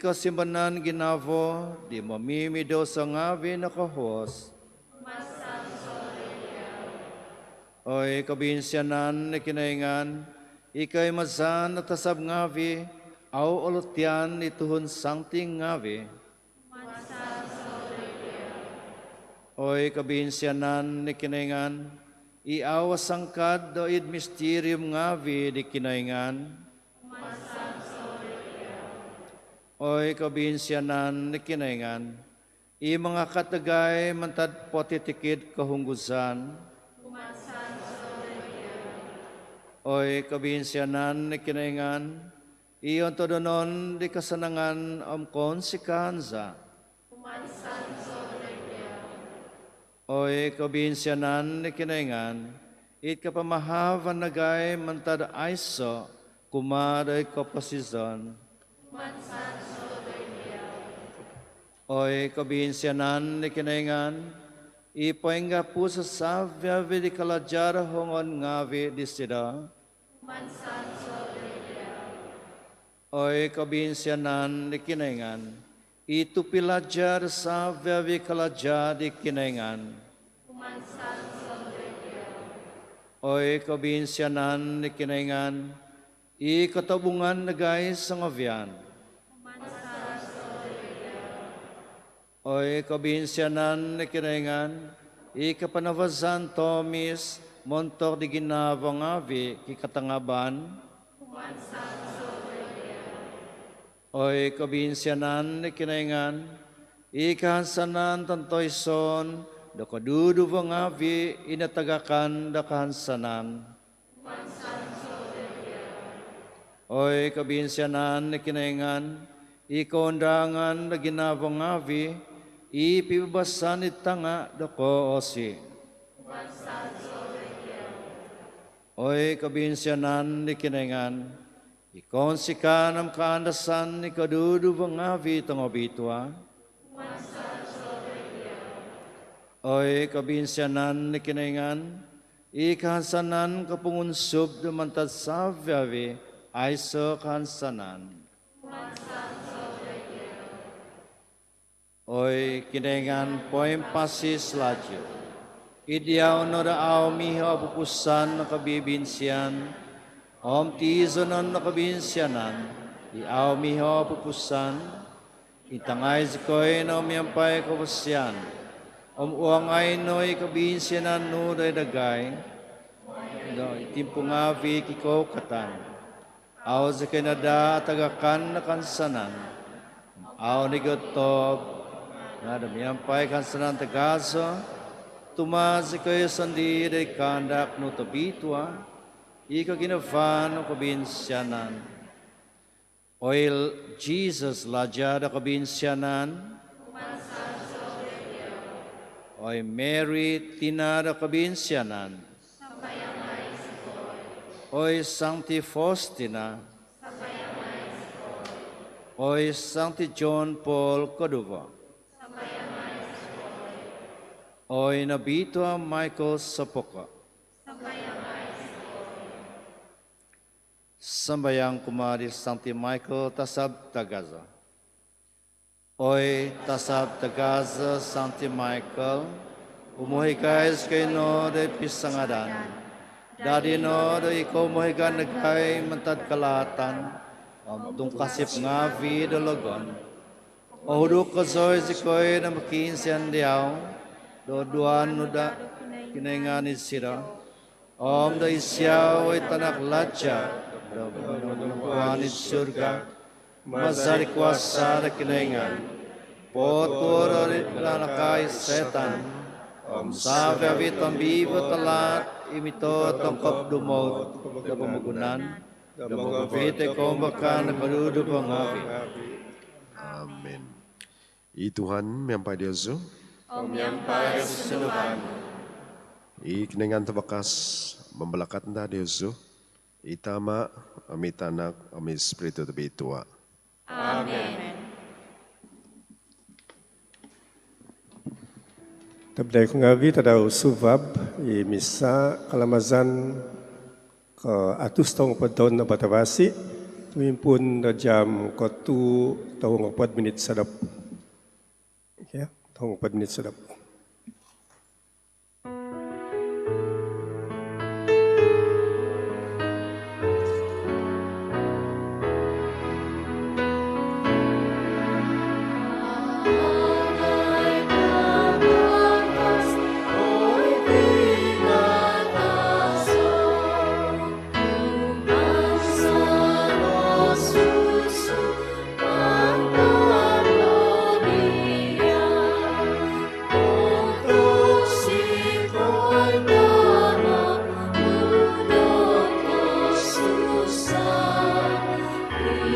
kasimbanan ginavo di mamimido sa ngavi na kahos. Oy kabinsyanan ni kinaingan, ikay mazan at tasab ngavi, au olutyan ituhon sangting ngavi. Oy kabinsyanan ni kinaingan, iawasangkad do id mysterium ngavi di kinaingan. Oy kabinsyanan ni kinaingan, mga katagay mantad potitikid kahunggusan. Oy kabinsyanan ni kinaingan, iyon todonon di kasanangan si kanza. Oy kabinsyanan ni kinaingan, kapamahavan nagay mantad aiso kumaday kaposizon. Oy kabinsyanan ni kinaingan, ipaingga po sa savya vidi kalajara hongon ngavi di sida. Oy kabinsyanan ni kinaingan, itupilajar savya vidi kalaja di kinaingan. Oy kabinsyanan ni kinaingan, katabungan nagay sa ngavyan. Oy kabinsyanan ni kinaingan, kapanavazan tomis montok di ginavang avi kikatangaban. Oy kabinsyanan ni kinaingan, kahansanan tantoy son da kaduduvang avi inatagakan da kahansanan. Oy kabinsyanan ni kinaingan, ikaundangan na ginavang avi, ipibasan itanga dako osi. Oy kabinsyanan ni kinaingan, ikonsikan ang kaandasan ni kaduduvang avi tangobitwa. Oy kabinsyanan ni kinaingan, ikahansanan kapungunsub dumantad sa avi, ay so kahansanan. Oy kinaingan poem pasis ladyo. Idiaw no raaw miho apupusan na kabibinsyan. Tizonon na kabinsyanan. Iaw miho apupusan. Itangay zikoy na umiyampay kabusyan. Uangay no'y kabinsyanan no day dagay. Itimpungavi kiko katan. Aw zikay nada tagakan na kansanan. Aw nigotob. Nadamiyampay kansanan tagaso, tumazi kayo sandi day kandak no tabitwa, ika kinafan o kabinsyanan. Oil Jesus laja da kabinsyanan. Oy Mary tina da kabinsyanan. Oy Sancti Faustina. Oy Sancti John Paul Kedua. Oy Nabito Michael Sapoka. Sambayang kumari Sancti Michael Tasab Tagaza. Oy Tasab Tagaza Sancti Michael, umuhi kais kay no de pisangadan. Dadi no de ikaw muhigan nagkay mantad kalatan, tung kasip ngavi dologon. O huduk kasoy si koy na makinsian diyaw, do duan no da kinainganit sira. Om da isyaw ay tanak latya, do buwanit surga, mazari kuasa da kinaingan. Potur rit lanakay setan, om sabi avit ang bibo talat, imito tongkop dumot, da pamagunan, da magavite kombakan na kadudo pangavi. Amin. I Tuhan miampai Dios. Omyampai sinuban. I kinengan tabakas membelakat nda Dios. Itama amit anak amit Espiritu Tua. Amen. Tabday ko ngavi tadaw subab i misa kalamazan ke atus taong padon na batawasi tumimpun na jam ko 2 taong 4 minit sadap. Okay, taong 4 minit sadap.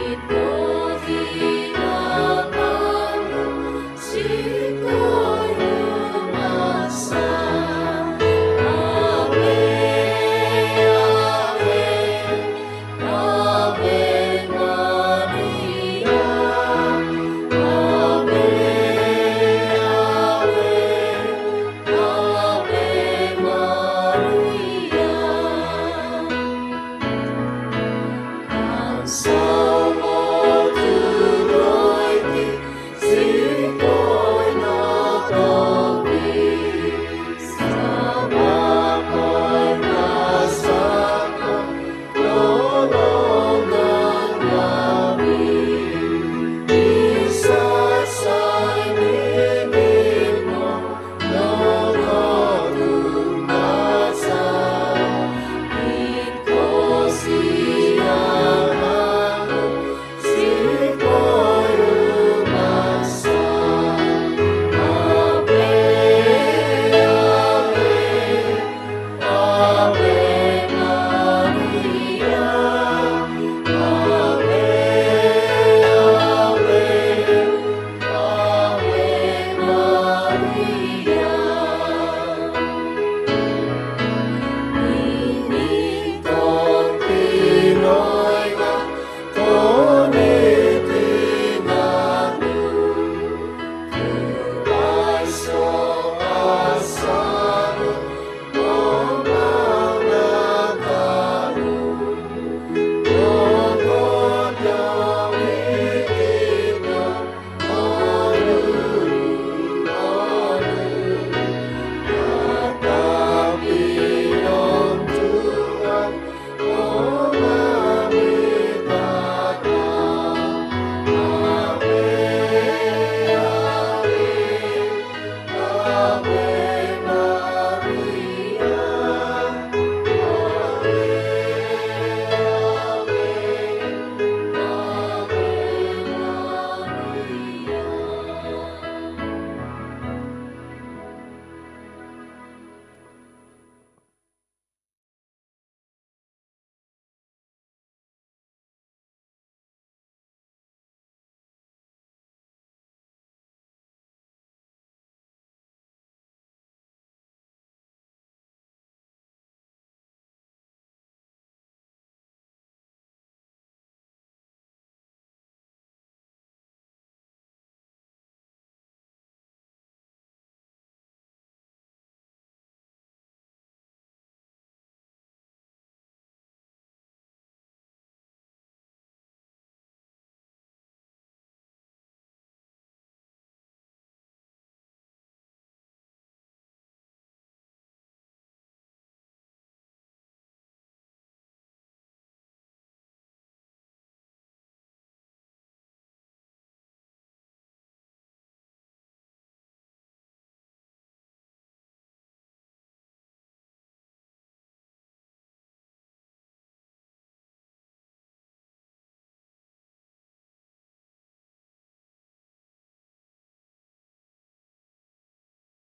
It goes